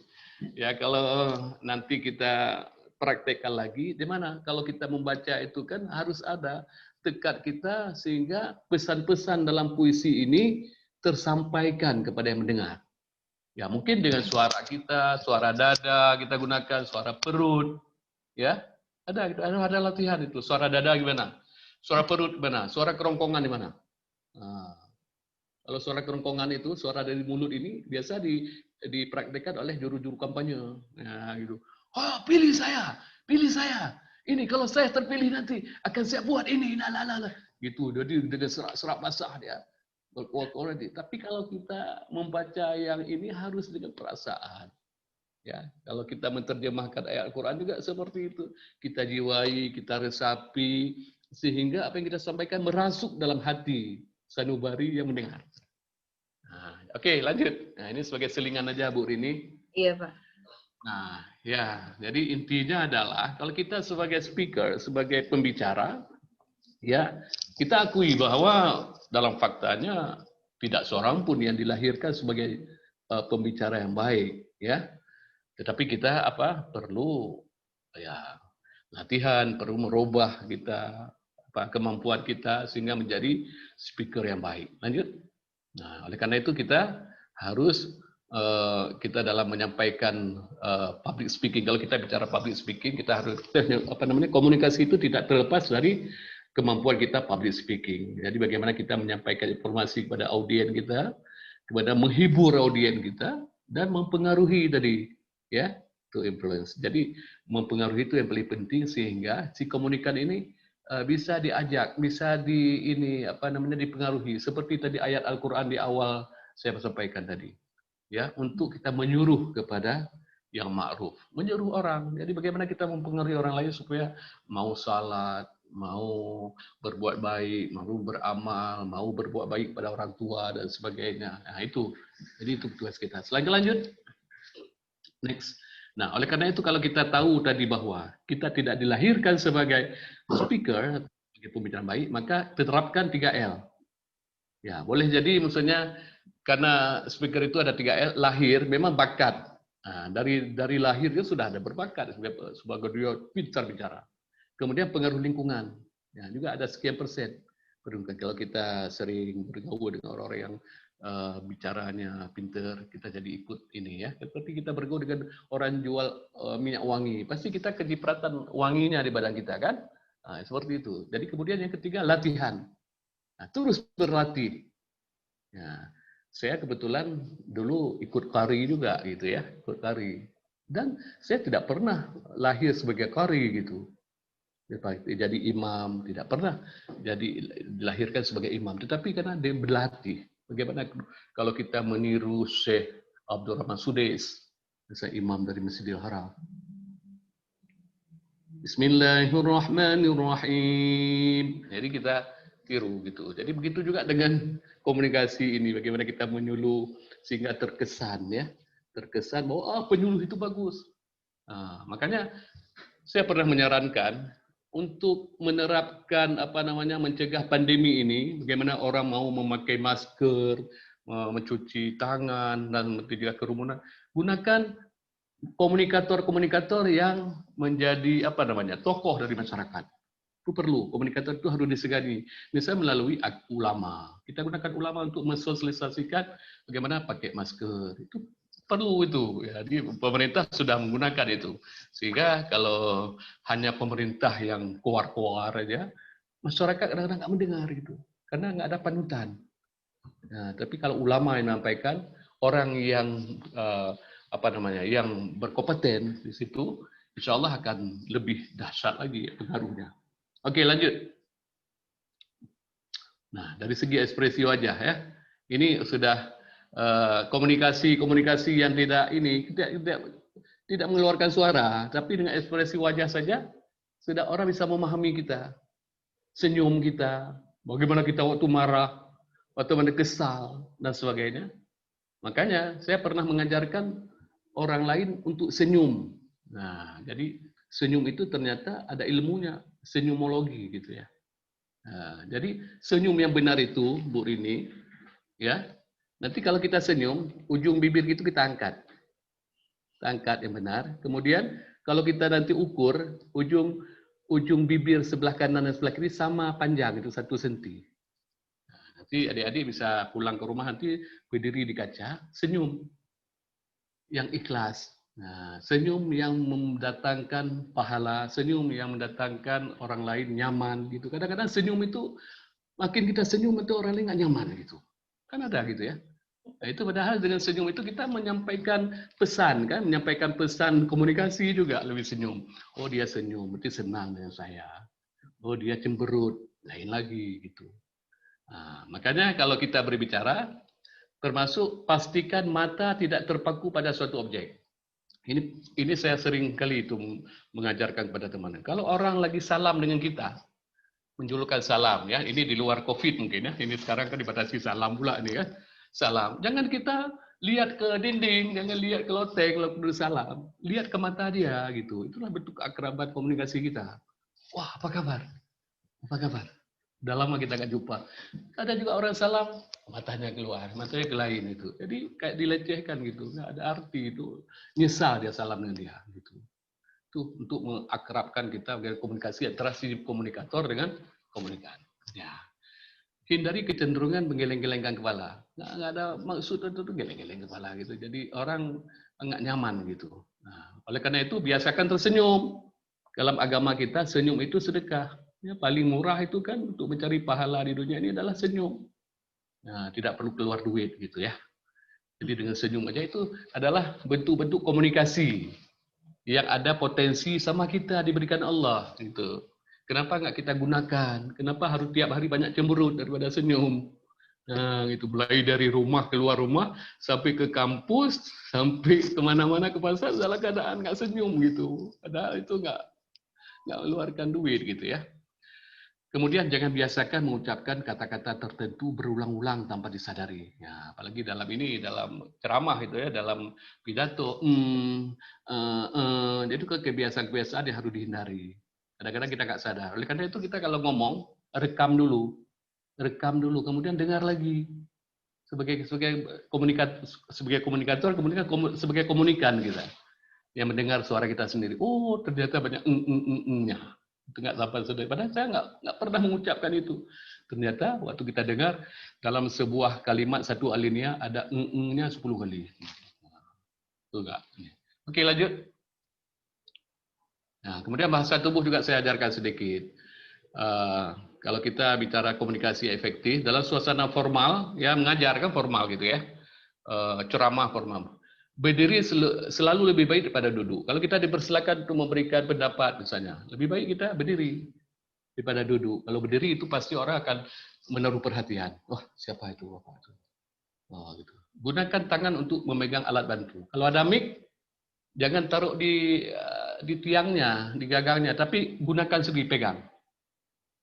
C: Ya, kalau nanti kita praktekkan lagi, di mana? Kalau kita membaca itu kan harus ada tekad kita sehingga pesan-pesan dalam puisi ini tersampaikan kepada yang mendengar. Ya, mungkin dengan suara kita, suara dada kita gunakan, suara perut, ya. Ada latihan itu. Suara dada gimana? Suara perut gimana? Suara kerongkongan di mana? Nah, Kalau suara kerongkongan itu, suara dari mulut ini biasa dipraktekkan oleh juru-juru kampanye. Nah, gitu. Oh, pilih saya. Ini kalau saya terpilih nanti akan saya buat ini. Gitu. Jadi dengan serak-serak basah dia berkuat-kuat nanti. Tapi kalau kita membaca yang ini harus dengan perasaan. Ya, kalau kita menerjemahkan ayat Al-Quran juga seperti itu. Kita jiwai, kita resapi, sehingga apa yang kita sampaikan merasuk dalam hati sanubari yang mendengar. Nah, oke, lanjut. Nah, ini sebagai selingan aja Bu Rini.
B: Iya, Pak.
C: Nah, ya, jadi intinya adalah kalau kita sebagai speaker, sebagai pembicara, ya, kita akui bahwa dalam faktanya tidak seorang pun yang dilahirkan sebagai pembicara yang baik, ya. Tetapi kita perlu ya latihan, perlu merubah kita kemampuan kita sehingga menjadi speaker yang baik. Lanjut. Nah, oleh karena itu kita harus kita dalam menyampaikan public speaking. Kalau kita bicara public speaking, kita harus komunikasi itu tidak terlepas dari kemampuan kita public speaking. Jadi bagaimana kita menyampaikan informasi kepada audiens kita, kepada menghibur audiens kita dan mempengaruhi tadi, ya, to influence. Jadi mempengaruhi itu yang paling penting sehingga si komunikan ini bisa diajak, bisa dipengaruhi. Seperti tadi ayat Al-Quran di awal saya sampaikan tadi, ya, untuk kita menyuruh kepada yang ma'ruf, menyuruh orang. Jadi bagaimana kita mempengaruhi orang lain supaya mau salat, mau berbuat baik, mau beramal, mau berbuat baik pada orang tua dan sebagainya. Nah, itu. Jadi itu tugas kita. Lanjut. Next. Nah, oleh karena itu kalau kita tahu tadi bahwa kita tidak dilahirkan sebagai speaker, sebagai pembicara baik, maka terapkan 3L. Ya, boleh jadi maksudnya karena speaker itu ada 3L, lahir memang bakat. Nah, dari lahir dia sudah ada berbakat sebagai dia pintar bicara. Kemudian pengaruh lingkungan. Ya, juga ada sekian persen. Kalau kita sering bergaul dengan orang-orang yang bicaranya pinter, kita jadi ikut ini ya. Seperti kita bergaul dengan orang jual minyak wangi, pasti kita kecipratan wanginya di badan kita kan. Nah, seperti itu. Jadi kemudian yang ketiga latihan. Nah, terus berlatih. Ya, saya kebetulan dulu ikut qari juga gitu ya, ikut qari. Dan saya tidak pernah lahir sebagai qari gitu. Jadi imam, tidak pernah jadi dilahirkan sebagai imam, tetapi karena dia berlatih. Bagaimana kalau kita meniru Syekh Abdurrahman Sudais, saya imam dari Masjidil Haram. Bismillahirrahmanirrahim. Jadi kita tiru gitu. Jadi begitu juga dengan komunikasi ini, bagaimana kita menyuluh sehingga terkesan ya, terkesan bahwa penyuluh itu bagus. Nah, makanya saya pernah menyarankan untuk menerapkan mencegah pandemi ini, bagaimana orang mau memakai masker, mencuci tangan dan mencegah kerumunan, gunakan komunikator-komunikator yang menjadi tokoh dari masyarakat. Itu perlu, komunikator itu harus disegani. Misalnya melalui ulama. Kita gunakan ulama untuk mensosialisasikan bagaimana pakai masker. Itu perlu itu. Jadi pemerintah sudah menggunakan itu. Sehingga kalau hanya pemerintah yang keluar-keluar aja, masyarakat kadang-kadang nggak mendengar gitu. Karena nggak ada panutan. Nah, tapi kalau ulama yang menyampaikan, orang yang yang berkompeten di situ, insya Allah akan lebih dahsyat lagi pengaruhnya. Oke, lanjut. Nah, dari segi ekspresi wajah ya, ini sudah komunikasi yang tidak mengeluarkan suara, tapi dengan ekspresi wajah saja sudah orang bisa memahami kita, senyum kita, bagaimana kita waktu marah, waktu mana kesal dan sebagainya. Makanya saya pernah mengajarkan orang lain untuk senyum. Nah, jadi senyum itu ternyata ada ilmunya, senyumologi gitu ya. Nah, jadi senyum yang benar itu, Bu Rini, ya. Nanti kalau kita senyum, ujung bibir itu kita angkat. Kita angkat yang benar. Kemudian kalau kita nanti ukur, ujung bibir sebelah kanan dan sebelah kiri sama panjang, itu 1 senti. Nah, nanti adik-adik bisa pulang ke rumah, nanti berdiri di kaca, senyum. Yang ikhlas. Nah, senyum yang mendatangkan pahala, senyum yang mendatangkan orang lain nyaman gitu. Kadang-kadang senyum itu, makin kita senyum itu orang lain nggak nyaman gitu. Kan ada gitu ya. Nah, itu padahal dengan senyum itu kita menyampaikan pesan kan, menyampaikan pesan komunikasi juga lebih senyum. Oh dia senyum, berarti senang dengan saya. Oh dia cemberut, lain lagi gitu. Nah, makanya kalau kita berbicara, termasuk pastikan mata tidak terpaku pada suatu objek. Ini saya sering kali itu mengajarkan kepada teman. Kalau orang lagi salam dengan kita, menjulurkan salam ya, ini di luar COVID mungkin ya. Ini sekarang kan dibatasi salam pula ini kan. Salam. Jangan kita lihat ke dinding, jangan lihat ke loteng kalau perlu salam. Lihat ke mata dia gitu. Itulah bentuk keakraban komunikasi kita. Wah, apa kabar? Apa kabar? Udah lama kita nggak jumpa. Ada juga orang salam, matanya keluar, matanya ke lain itu. Jadi kayak dilecehkan gitu, nggak ada arti itu. Nyesal dia salam dengan dia gitu. Itu untuk mengakrabkan kita komunikasi antara si komunikator dengan komunikan. Ya. Hindari kecenderungan menggeleng-gelengkan kepala. Nggak ada maksud tertentu geleng-geleng kepala gitu. Jadi orang nggak nyaman gitu. Nah, oleh karena itu biasakan tersenyum. Dalam agama kita senyum itu sedekah. Ya, paling murah itu kan untuk mencari pahala di dunia ini adalah senyum. Nah, tidak perlu keluar duit gitu ya. Jadi dengan senyum aja itu adalah bentuk-bentuk komunikasi yang ada potensi sama kita diberikan Allah gitu. Kenapa nggak kita gunakan? Kenapa harus tiap hari banyak cemberut daripada senyum? Nah, itu mulai dari rumah keluar rumah sampai ke kampus sampai kemana-mana ke pasar dalam keadaan nggak senyum gitu. Padahal itu nggak mengeluarkan duit gitu ya. Kemudian jangan biasakan mengucapkan kata-kata tertentu berulang-ulang tanpa disadari. Ya, apalagi dalam ceramah itu ya, dalam pidato, itu kebiasaan-kebiasaan yang harus dihindari. Kadang-kadang kita nggak sadar. Oleh karena itu kita kalau ngomong rekam dulu, kemudian dengar lagi sebagai komunikator, kemudian sebagai komunikan kita yang mendengar suara kita sendiri. Oh ternyata banyak nya. Itu nggak sampai sedih. Padahal saya nggak pernah mengucapkan itu. Ternyata waktu kita dengar dalam sebuah kalimat satu alinea ada nya 10 kali. Itu enggak. Oke lanjut. Nah kemudian bahasa tubuh juga saya ajarkan sedikit. Kalau kita bicara komunikasi efektif dalam suasana formal, ya mengajar kan formal gitu ya, ceramah formal. Berdiri selalu lebih baik daripada duduk. Kalau kita dipersilakan untuk memberikan pendapat misalnya, lebih baik kita berdiri daripada duduk. Kalau berdiri itu pasti orang akan menaruh perhatian. Wah, siapa itu? Apa itu? Oh, gitu. Gunakan tangan untuk memegang alat bantu. Kalau ada mic, jangan taruh di tiangnya, di gagangnya, tapi gunakan segi pegang.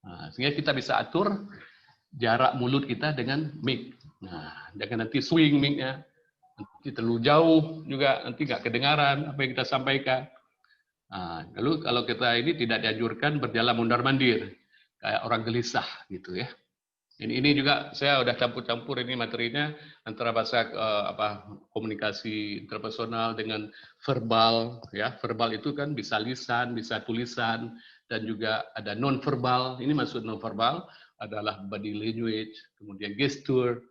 C: Nah, sehingga kita bisa atur jarak mulut kita dengan mic. Nah, jangan nanti swing mic-nya. Nanti terlalu jauh juga, nanti nggak kedengaran apa yang kita sampaikan. Nah, lalu kalau kita ini tidak dianjurkan berjalan mondar-mandir, kayak orang gelisah gitu ya. Ini juga saya udah campur-campur ini materinya antara bahasa komunikasi interpersonal dengan verbal ya. Verbal itu kan bisa lisan, bisa tulisan dan juga ada non verbal. Ini maksud non verbal adalah body language, kemudian gesture.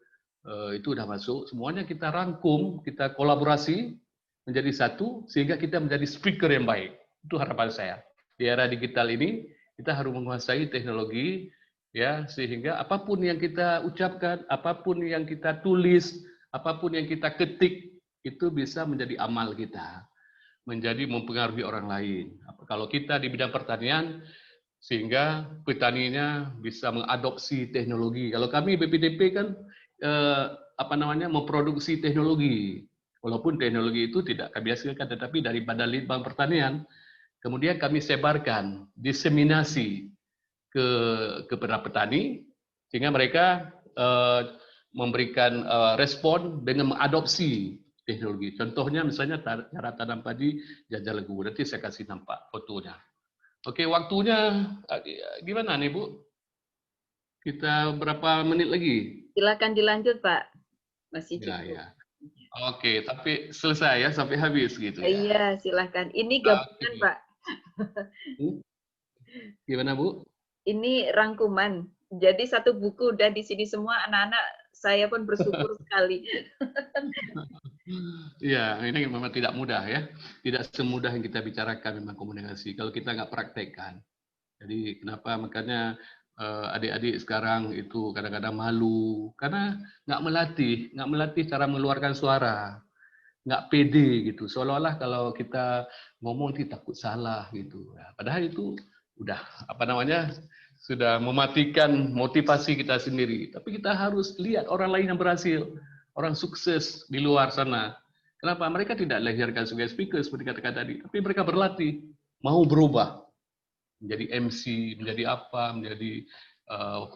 C: Itu udah masuk, semuanya kita rangkum, kita kolaborasi menjadi satu sehingga kita menjadi speaker yang baik. Itu harapan saya. Di era digital ini kita harus menguasai teknologi ya sehingga apapun yang kita ucapkan, apapun yang kita tulis, apapun yang kita ketik itu bisa menjadi amal kita, menjadi mempengaruhi orang lain. Kalau kita di bidang pertanian sehingga petaninya bisa mengadopsi teknologi. Kalau kami BPDP kan memproduksi teknologi, walaupun teknologi itu tidak kami hasilkan, tetapi dari Badan Litbang Pertanian, kemudian kami sebarkan, diseminasi kepada petani, sehingga mereka memberikan respon dengan mengadopsi teknologi. Contohnya misalnya cara tanam padi jajah legu, nanti saya kasih nampak fotonya. Oke, waktunya gimana nih Bu? Kita berapa menit lagi?
B: Silakan dilanjut, Pak. Masih cukup.
C: Ya. Oke, tapi selesai ya sampai habis gitu ya.
B: Iya, silakan. Ini gabungan, Pak.
C: Gimana Bu?
B: Ini rangkuman. Jadi satu buku udah di sini semua, anak-anak saya pun bersyukur sekali.
C: Iya, ini memang tidak mudah ya. Tidak semudah yang kita bicarakan memang komunikasi. Kalau kita nggak praktekkan. Jadi kenapa makanya adik-adik sekarang itu kadang-kadang malu karena nggak melatih cara mengeluarkan suara, nggak pede gitu. Seolah-olah kalau kita ngomong takut salah gitu. Ya, padahal itu udah sudah mematikan motivasi kita sendiri. Tapi kita harus lihat orang lain yang berhasil, orang sukses di luar sana. Kenapa? Mereka tidak dilahirkan sebagai speaker seperti kata-kata tadi, tapi mereka berlatih, mau berubah menjadi MC, menjadi apa, menjadi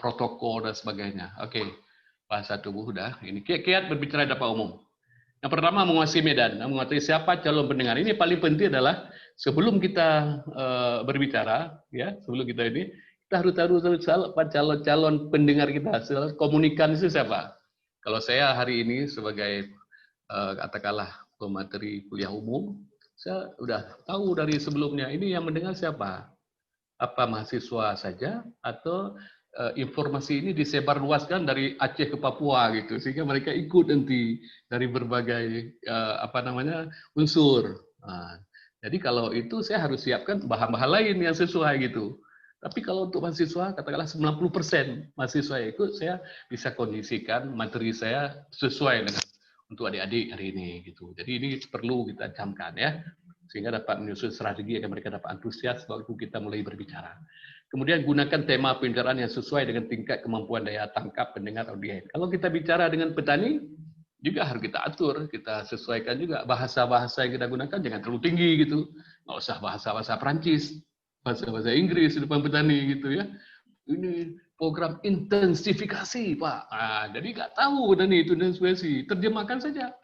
C: protokol dan sebagainya. Oke, bahasa tubuh udah. Ini kiat berbicara di depan umum. Yang pertama menguasai medan, menguasai siapa calon pendengar. Ini paling penting adalah sebelum kita berbicara, ya sebelum kita ini kita harus tahu calon pendengar kita, komunikan itu siapa. Kalau saya hari ini sebagai katakanlah pemateri kuliah umum, saya udah tahu dari sebelumnya ini yang mendengar siapa. Apa mahasiswa saja atau informasi ini disebarluaskan dari Aceh ke Papua gitu sehingga mereka ikut nanti dari berbagai unsur. Nah, jadi kalau itu saya harus siapkan bahan-bahan lain yang sesuai gitu. Tapi kalau untuk mahasiswa katakanlah 90% mahasiswa ikut, saya bisa kondisikan materi saya sesuai dengan untuk adik-adik hari ini gitu. Jadi ini perlu kita camkan ya, sehingga dapat menyusun strategi agar mereka dapat antusias waktu kita mulai berbicara. Kemudian gunakan tema pembicaraan yang sesuai dengan tingkat kemampuan daya tangkap pendengar audiens. Kalau kita bicara dengan petani, juga harus kita atur, kita sesuaikan juga bahasa-bahasa yang kita gunakan jangan terlalu tinggi gitu. Nggak usah bahasa-bahasa Perancis, bahasa-bahasa Inggris di depan petani gitu ya. Ini program intensifikasi, Pak. Nah, jadi nggak tahu petani itu intensifikasi, terjemahkan saja.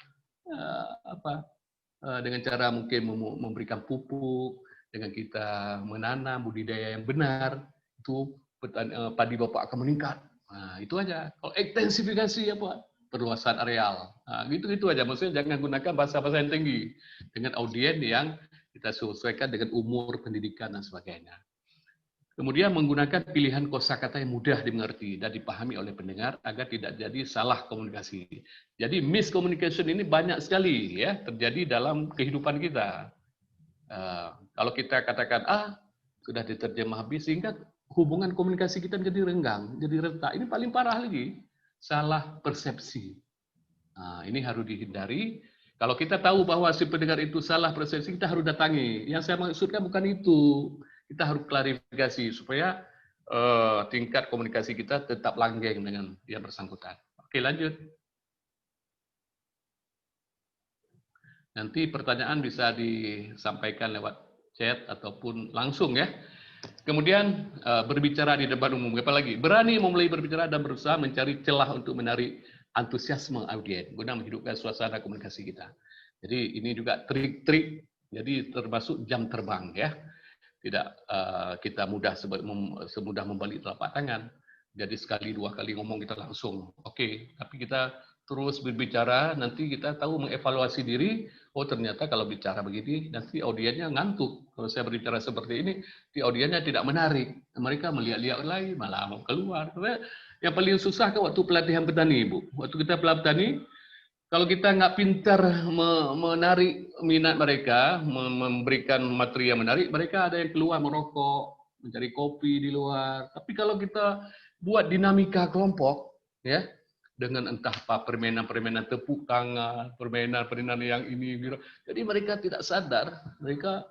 C: Dengan cara mungkin memberikan pupuk, dengan kita menanam budidaya yang benar, itu padi bapak akan meningkat. Nah, itu aja. Kalau intensifikasi apa? Perluasan areal. Nah, gitu aja. Maksudnya jangan gunakan bahasa-bahasa yang tinggi dengan audiens yang kita sesuaikan dengan umur, pendidikan dan sebagainya. Kemudian menggunakan pilihan kosakata yang mudah dimengerti dan dipahami oleh pendengar agar tidak jadi salah komunikasi. Jadi miscommunication ini banyak sekali ya terjadi dalam kehidupan kita. Kalau kita katakan sudah diterjemah habis sehingga hubungan komunikasi kita menjadi renggang, jadi retak. Ini paling parah lagi, salah persepsi. Nah, ini harus dihindari. Kalau kita tahu bahwa si pendengar itu salah persepsi, kita harus datangi. Yang saya maksudkan bukan itu. Kita harus klarifikasi supaya tingkat komunikasi kita tetap langgeng dengan yang bersangkutan. Oke, lanjut. Nanti pertanyaan bisa disampaikan lewat chat ataupun langsung ya. Kemudian berbicara di depan umum. Apalagi berani memulai berbicara dan berusaha mencari celah untuk menarik antusiasme audiens guna menghidupkan suasana komunikasi kita. Jadi ini juga trik-trik. Jadi termasuk jam terbang ya. Tidak kita semudah membalik telapak tangan. Jadi sekali dua kali ngomong kita langsung oke. Tapi kita terus berbicara, nanti kita tahu mengevaluasi diri. Oh ternyata kalau bicara begini, nanti audiensnya ngantuk. Kalau saya berbicara seperti ini, di audiensnya tidak menarik. Mereka melihat-lihat lagi, malah mau keluar. Yang paling susah kan waktu pelatihan petani, Bu. Waktu kita pelatihan petani, kalau kita nggak pintar menarik minat mereka, memberikan materi yang menarik, mereka ada yang keluar merokok, mencari kopi di luar. Tapi kalau kita buat dinamika kelompok, ya, dengan entah apa permainan-permainan tepuk tangan, permainan-permainan yang ini, jadi mereka tidak sadar, mereka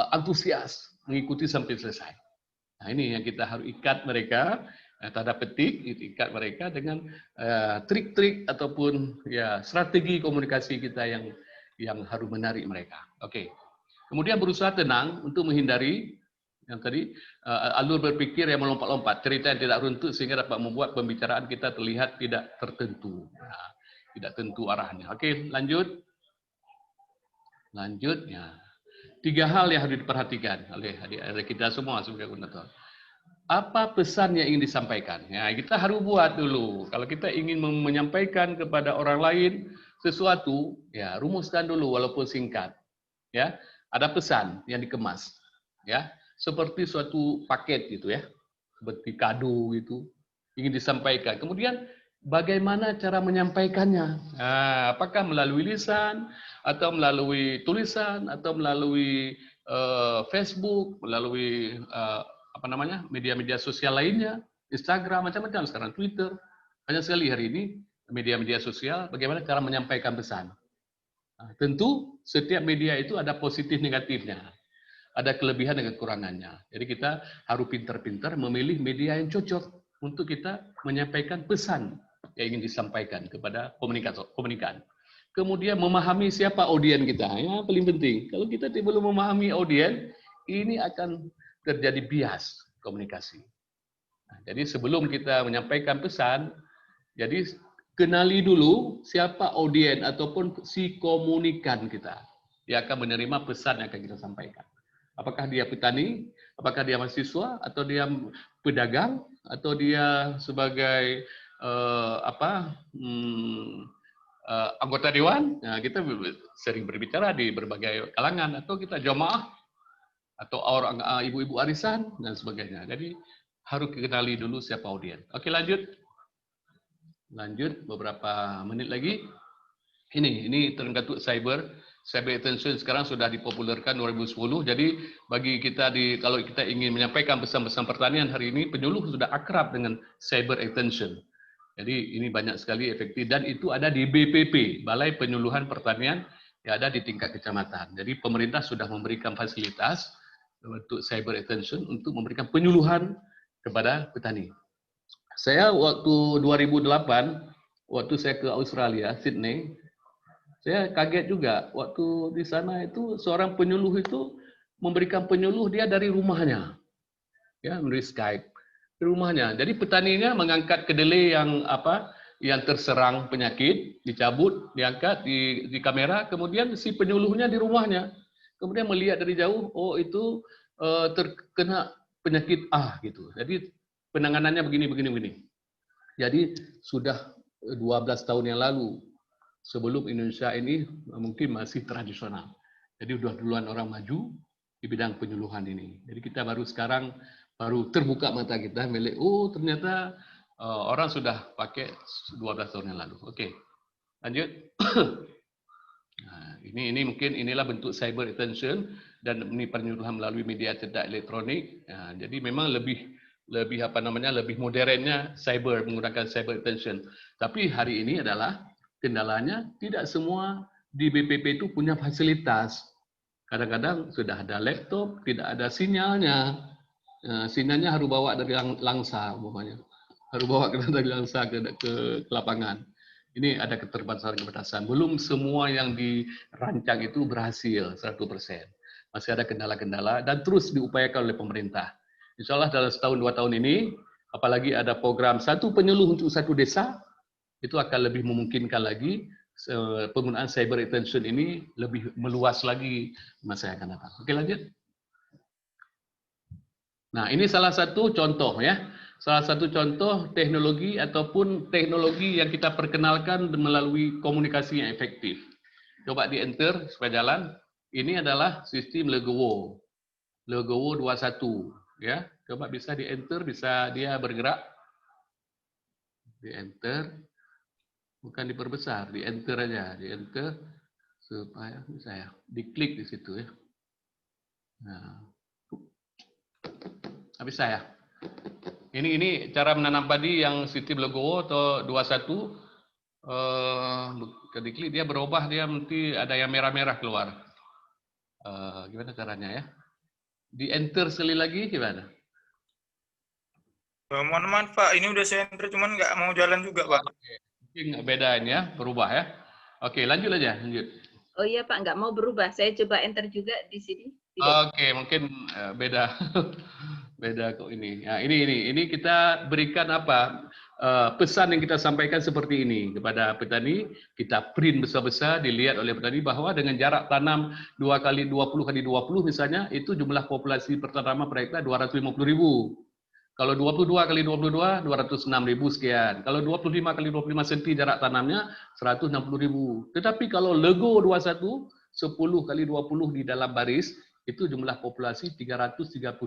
C: antusias mengikuti sampai selesai. Nah ini yang kita harus ikat mereka. Tanda petik ikat mereka dengan trik-trik ataupun ya strategi komunikasi kita yang harus menarik mereka. Oke. Kemudian berusaha tenang untuk menghindari yang tadi alur berpikir yang melompat-lompat, cerita yang tidak runtut sehingga dapat membuat pembicaraan kita terlihat tidak tertentu. Nah, tidak tentu arahnya. Oke, lanjut. Lanjutnya. 3 hal yang harus diperhatikan oleh adik-adik kita semua sebagai koordinator. Apa pesan yang ingin disampaikan? Ya, kita harus buat dulu. Kalau kita ingin menyampaikan kepada orang lain sesuatu, ya rumuskan dulu walaupun singkat. Ya, ada pesan yang dikemas. Ya, seperti suatu paket gitu ya. Seperti kado gitu ingin disampaikan. Kemudian bagaimana cara menyampaikannya? Nah, apakah melalui lisan atau melalui tulisan atau melalui Facebook, melalui media-media sosial lainnya, Instagram, macam-macam sekarang, Twitter. Banyak sekali hari ini media-media sosial, bagaimana cara menyampaikan pesan. Tentu setiap media itu ada positif negatifnya. Ada kelebihan dan kekurangannya. Jadi kita harus pintar-pintar memilih media yang cocok untuk kita menyampaikan pesan yang ingin disampaikan kepada komunikan. Kemudian memahami siapa audien kita. Ya, paling penting. Kalau kita belum memahami audien, ini akan terjadi bias komunikasi. Nah, jadi sebelum kita menyampaikan pesan, jadi kenali dulu siapa audien ataupun si komunikan kita. Dia akan menerima pesan yang akan kita sampaikan. Apakah dia petani, apakah dia mahasiswa, atau dia pedagang, atau dia sebagai anggota dewan. Nah, kita sering berbicara di berbagai kalangan, atau kita jamaah, atau orang ibu-ibu arisan dan sebagainya. Jadi harus kenali dulu siapa audien. Oke, lanjut. Lanjut beberapa menit lagi. Ini tergantung cyber attention sekarang sudah dipopulerkan 2010. Jadi bagi kita kalau kita ingin menyampaikan pesan-pesan pertanian hari ini, penyuluh sudah akrab dengan cyber attention. Jadi ini banyak sekali efektif dan itu ada di BPP, Balai Penyuluhan Pertanian yang ada di tingkat kecamatan. Jadi pemerintah sudah memberikan fasilitas untuk cyber attention untuk memberikan penyuluhan kepada petani. Saya waktu 2008, waktu saya ke Australia, Sydney, saya kaget juga waktu di sana itu seorang penyuluh itu memberikan penyuluh dia dari rumahnya, ya melalui Skype di rumahnya. Jadi petaninya mengangkat kedelai yang terserang penyakit, dicabut, diangkat di kamera, kemudian si penyuluhnya di rumahnya, kemudian melihat dari jauh, oh itu terkena penyakit gitu. Jadi penanganannya begini. Jadi sudah 12 tahun yang lalu. Sebelum Indonesia ini mungkin masih tradisional. Jadi udah duluan orang maju di bidang penyuluhan ini. Jadi kita baru terbuka mata kita melihat, oh ternyata orang sudah pakai 12 tahun yang lalu. Oke, lanjut. Nah, ini mungkin inilah bentuk cyber attention dan ini penyuluhan melalui media cetak elektronik. Nah, jadi memang lebih modernnya cyber, menggunakan cyber attention. Tapi hari ini adalah kendalanya tidak semua di BPP itu punya fasilitas. Kadang-kadang sudah ada laptop, tidak ada sinyalnya. Sinyalnya harus bawa dari Langsa, umpamanya. Harus bawa dari Langsa ke lapangan. Ini ada keterbatasan. Belum semua yang dirancang itu berhasil 100%. Masih ada kendala-kendala dan terus diupayakan oleh pemerintah. Insya Allah dalam setahun 2 tahun ini, apalagi ada program satu penyuluh untuk satu desa, itu akan lebih memungkinkan lagi penggunaan cyber attention ini lebih meluas lagi masa yang akan datang. Oke, lanjut. Nah, ini salah satu contoh ya. Salah satu contoh teknologi ataupun teknologi yang kita perkenalkan melalui komunikasi yang efektif. Coba di-enter supaya jalan. Ini adalah sistem Legowo. Legowo 21 ya. Coba bisa di-enter, bisa dia bergerak. Di-enter. Bukan diperbesar, di-enter aja, di-enter supaya bisa ya, diklik di situ ya. Nah, bisa ya. Ini cara menanam padi yang sistem Legowo atau 21. Diklik dia berubah, dia nanti ada yang merah-merah keluar. Gimana caranya ya? Di-enter sekali lagi gimana?
E: Mohon maaf Pak, ini udah saya enter cuman nggak mau jalan juga Pak.
C: Mungkin bedain ya, berubah ya. Oke, lanjut aja, lanjut.
B: Oh iya Pak, nggak mau berubah. Saya coba enter juga di sini.
C: Oke, mungkin beda. Beda kok ini. Nah, ini kita berikan apa? Pesan yang kita sampaikan seperti ini kepada petani, kita print besar-besar, dilihat oleh petani bahwa dengan jarak tanam 2x20x20 misalnya, itu jumlah populasi pertanaman per hektar 250.000. Kalau 22x22, 206.000 sekian. Kalau 25x25 cm jarak tanamnya, 160.000. Tetapi kalau Lego 21, 10x20 di dalam baris, itu jumlah populasi 333.000.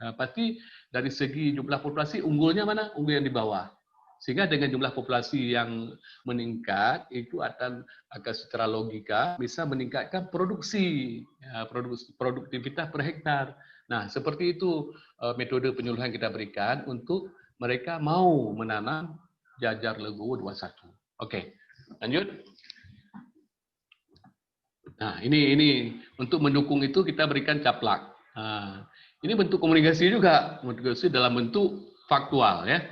C: Nah, pasti dari segi jumlah populasi, unggulnya mana? Unggul yang di bawah. Sehingga dengan jumlah populasi yang meningkat, itu akan secara logika bisa meningkatkan produksi, produktivitas per hektar. Nah, seperti itu metode penyuluhan kita berikan untuk mereka mau menanam Jajar Legowo 21. Oke, lanjut. Nah, ini untuk mendukung itu kita berikan caplak. Nah, ini bentuk komunikasi juga, komunikasi dalam bentuk faktual ya.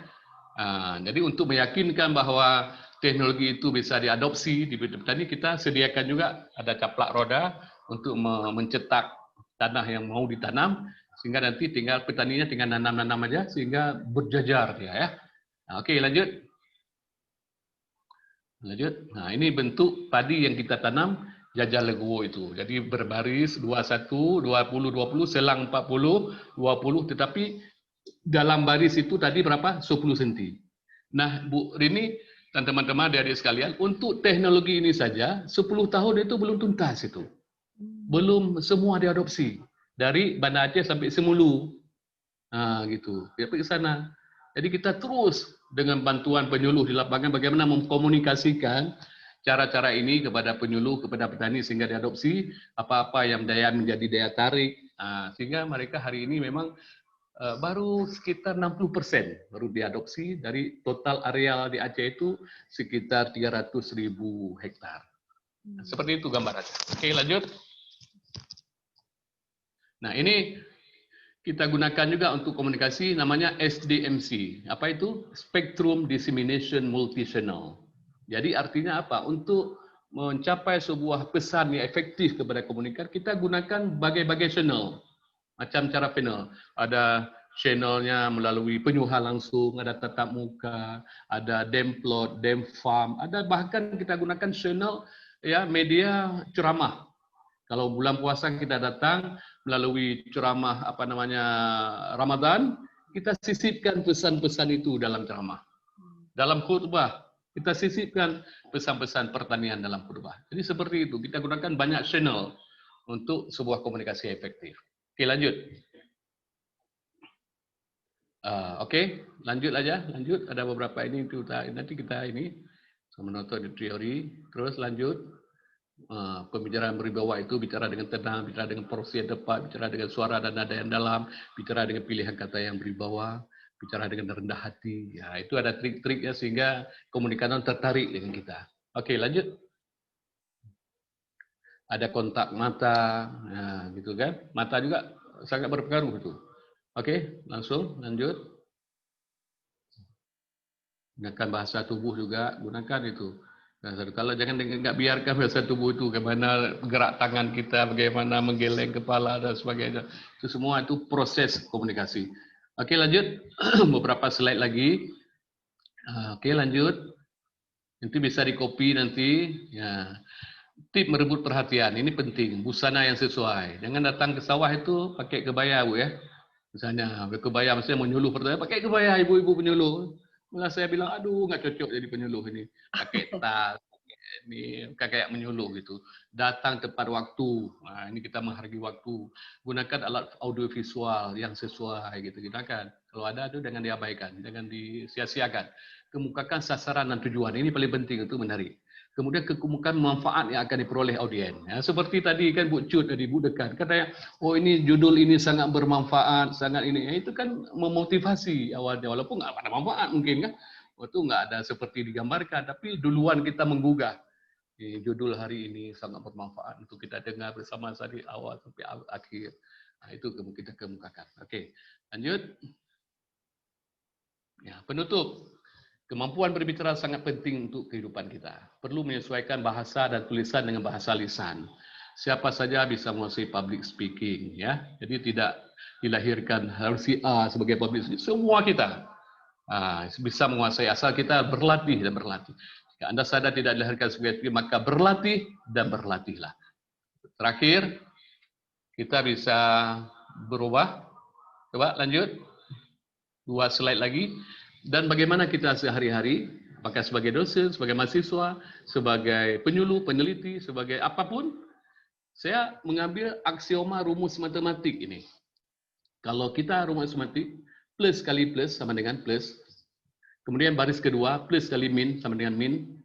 C: Nah, jadi untuk meyakinkan bahwa teknologi itu bisa diadopsi di bidang petani, kita sediakan juga ada caplak roda untuk mencetak tanah yang mau ditanam, sehingga nanti tinggal petaninya tinggal nanam-nanam aja sehingga berjajar dia ya. Nah, oke, lanjut. Nah, ini bentuk padi yang kita tanam Jajar Legowo itu. Jadi berbaris 21, 20, 20, selang 40, 20, tetapi dalam baris itu tadi berapa? 10 cm. Nah, Bu Rini dan teman-teman adik-adik sekalian, untuk teknologi ini saja 10 tahun itu belum tuntas itu. Belum semua diadopsi. Dari Banda Aceh sampai Semulu. Nah, gitu. Ya, pergi ke sana. Jadi kita terus dengan bantuan penyuluh di lapangan bagaimana mengkomunikasikan cara-cara ini kepada penyuluh, kepada petani sehingga diadopsi apa-apa yang menjadi daya tarik. Nah, sehingga mereka hari ini memang baru sekitar 60% baru diadopsi dari total areal di Aceh itu sekitar 300.000 hektar. Nah, seperti itu gambarannya. Oke, lanjut. Nah, ini kita gunakan juga untuk komunikasi namanya SDMC. Apa itu? Spectrum Dissemination Multichannel. Jadi artinya apa? Untuk mencapai sebuah pesan yang efektif kepada komunikat, kita gunakan bagai-bagai channel. Macam cara panel. Ada channelnya melalui penyuluhan langsung, ada tatap muka, ada demplot, demfarm, ada bahkan kita gunakan channel ya media ceramah. Kalau bulan puasa kita datang melalui ceramah Ramadan, kita sisipkan pesan-pesan itu dalam ceramah. Dalam khutbah, kita sisipkan pesan-pesan pertanian dalam khutbah. Jadi seperti itu, kita gunakan banyak channel untuk sebuah komunikasi efektif. Oke, lanjut. Oke, lanjut aja, lanjut. Ada beberapa ini nanti kita ini menonton di teori, terus lanjut. Pembicaraan berwibawa itu bicara dengan tenang, bicara dengan porsi yang tepat, bicara dengan suara dan nada yang dalam, bicara dengan pilihan kata yang berwibawa, bicara dengan rendah hati. Ya, itu ada trik-triknya sehingga komunikator tertarik dengan kita. Oke, lanjut. Ada kontak mata, nah, gitu kan? Mata juga sangat berpengaruh itu. Oke, langsung lanjut. Gunakan bahasa tubuh juga, gunakan itu. Kalau jangan nggak biarkan bahasa tubuh itu, bagaimana gerak tangan kita, bagaimana menggeleng kepala dan sebagainya. Itu semua itu proses komunikasi. Oke, lanjut. Beberapa slide lagi. Oke, lanjut. Nanti bisa di copy nanti. Ya. Tip merebut perhatian, ini penting. Busana yang sesuai. Jangan datang ke sawah itu pakai kebaya, Bu ya. Misalnya, kebaya maksudnya menyuluh pertanyaan, pakai kebaya ibu-ibu penyuluh. Malah saya bilang, aduh nggak cocok jadi penyuluh ini. Pakai tas, ini kayak menyuluh gitu. Datang tepat waktu. Nah, ini kita menghargai waktu. Gunakan alat audio visual yang sesuai gitu. Gunakan. Kalau ada itu jangan diabaikan, jangan disia-siakan. Kemukakan sasaran dan tujuan. Ini paling penting untuk menarik. Kemudian kemukakan manfaat yang akan diperoleh audien. Ya, seperti tadi kan Bu Cut tadi Bu Dekan katanya, oh ini judul ini sangat bermanfaat, sangat ini. Ya, itu kan memotivasi awalnya, walaupun nggak ada manfaat mungkin kan. Waktu nggak ada seperti digambarkan, tapi duluan kita menggugah. Judul hari ini sangat bermanfaat untuk kita dengar bersama dari awal sampai akhir. Nah, itu kita kemukakan. Oke, lanjut. Ya, penutup. Kemampuan berbicara sangat penting untuk kehidupan kita. Perlu menyesuaikan bahasa dan tulisan dengan bahasa lisan. Siapa saja bisa menguasai public speaking, ya. Jadi tidak dilahirkan harus si A sebagai public speaking. Semua kita bisa menguasai asal kita berlatih dan berlatih. Jika Anda sadar tidak dilahirkan sebagai speaker, maka berlatih dan berlatihlah. Terakhir, kita bisa berubah. Coba lanjut. 2 slide lagi. Dan bagaimana kita sehari-hari, apakah sebagai dosen, sebagai mahasiswa, sebagai penyuluh, peneliti, sebagai apapun, saya mengambil aksioma rumus matematik ini. Kalau kita rumus matematik, plus kali plus sama dengan plus. Kemudian baris kedua, plus kali min sama dengan min.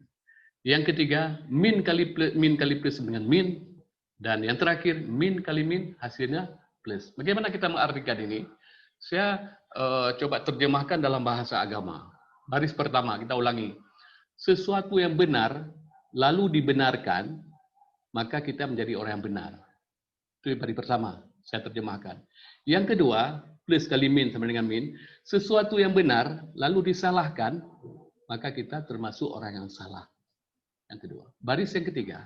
C: Yang ketiga, min kali plus sama dengan min. Dan yang terakhir, min kali min hasilnya plus. Bagaimana kita mengartikan ini? Saya coba terjemahkan dalam bahasa agama. Baris pertama, kita ulangi. Sesuatu yang benar, lalu dibenarkan, maka kita menjadi orang yang benar. Itu baris pertama, saya terjemahkan. Yang kedua, plus kali min sama dengan min, sesuatu yang benar, lalu disalahkan, maka kita termasuk orang yang salah. Yang kedua. Baris yang ketiga,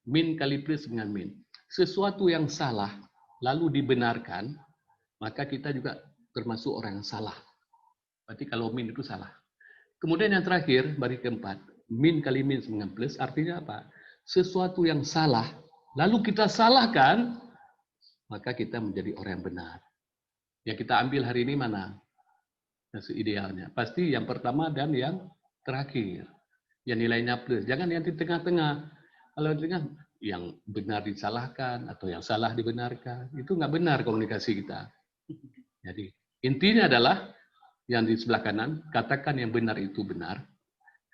C: min kali plus dengan min. Sesuatu yang salah, lalu dibenarkan, maka kita juga termasuk orang yang salah. Berarti kalau min itu salah. Kemudian yang terakhir, baris keempat, min kali min dengan plus, artinya apa? Sesuatu yang salah, lalu kita salahkan, maka kita menjadi orang yang benar. Yang kita ambil hari ini mana? Idealnya. Pasti yang pertama dan yang terakhir. Yang nilainya plus. Jangan yang di tengah-tengah. Kalau di tengah, yang benar disalahkan atau yang salah dibenarkan. Itu nggak benar komunikasi kita. Jadi intinya adalah yang di sebelah kanan, katakan yang benar itu benar,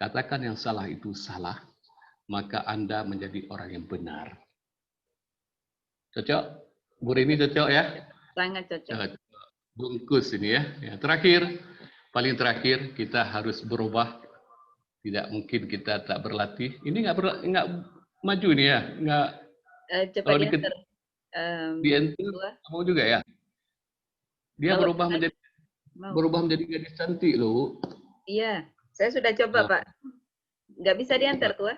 C: katakan yang salah itu salah, maka Anda menjadi orang yang benar. Cocok? Bu Rini cocok ya?
B: Sangat cocok.
C: Bungkus ini ya. Terakhir, paling terakhir kita harus berubah. Tidak mungkin kita tak berlatih. Ini nggak maju nih ya? Nggak.
B: Coba
C: Kalau
B: diantar.
C: Di enter, kamu juga ya? Dia berubah menjadi gadis cantik loh.
B: Iya, saya sudah coba Pak. Nggak bisa diantar tuh.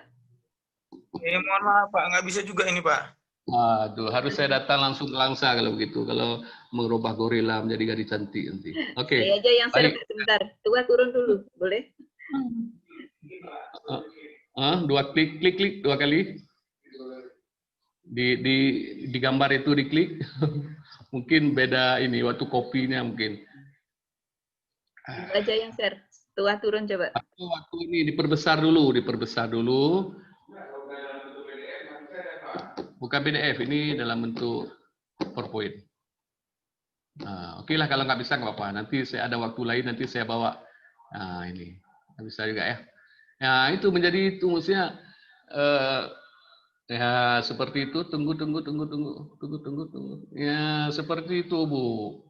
E: Mohon maaf Pak, nggak bisa juga ini Pak.
C: Aduh, harus saya datang langsung ke Langsa kalau begitu. Kalau mengubah gorila menjadi gadis cantik nanti. Oke.
B: Saya aja yang share sebentar. Tua turun dulu, boleh?
C: Dua klik dua kali. Di gambar itu diklik. Mungkin beda ini waktu kopinya mungkin.
B: Aja yang share. Tua turun coba.
C: Waktu ini diperbesar dulu. Bukan PDF, ini dalam bentuk PowerPoint. Oke lah, kalau nggak bisa nggak apa-apa. Nanti saya ada waktu lain, nanti saya bawa. Ini nggak bisa juga ya. Nah itu menjadi itu maksudnya ya seperti itu. Tunggu. Ya seperti itu Bu.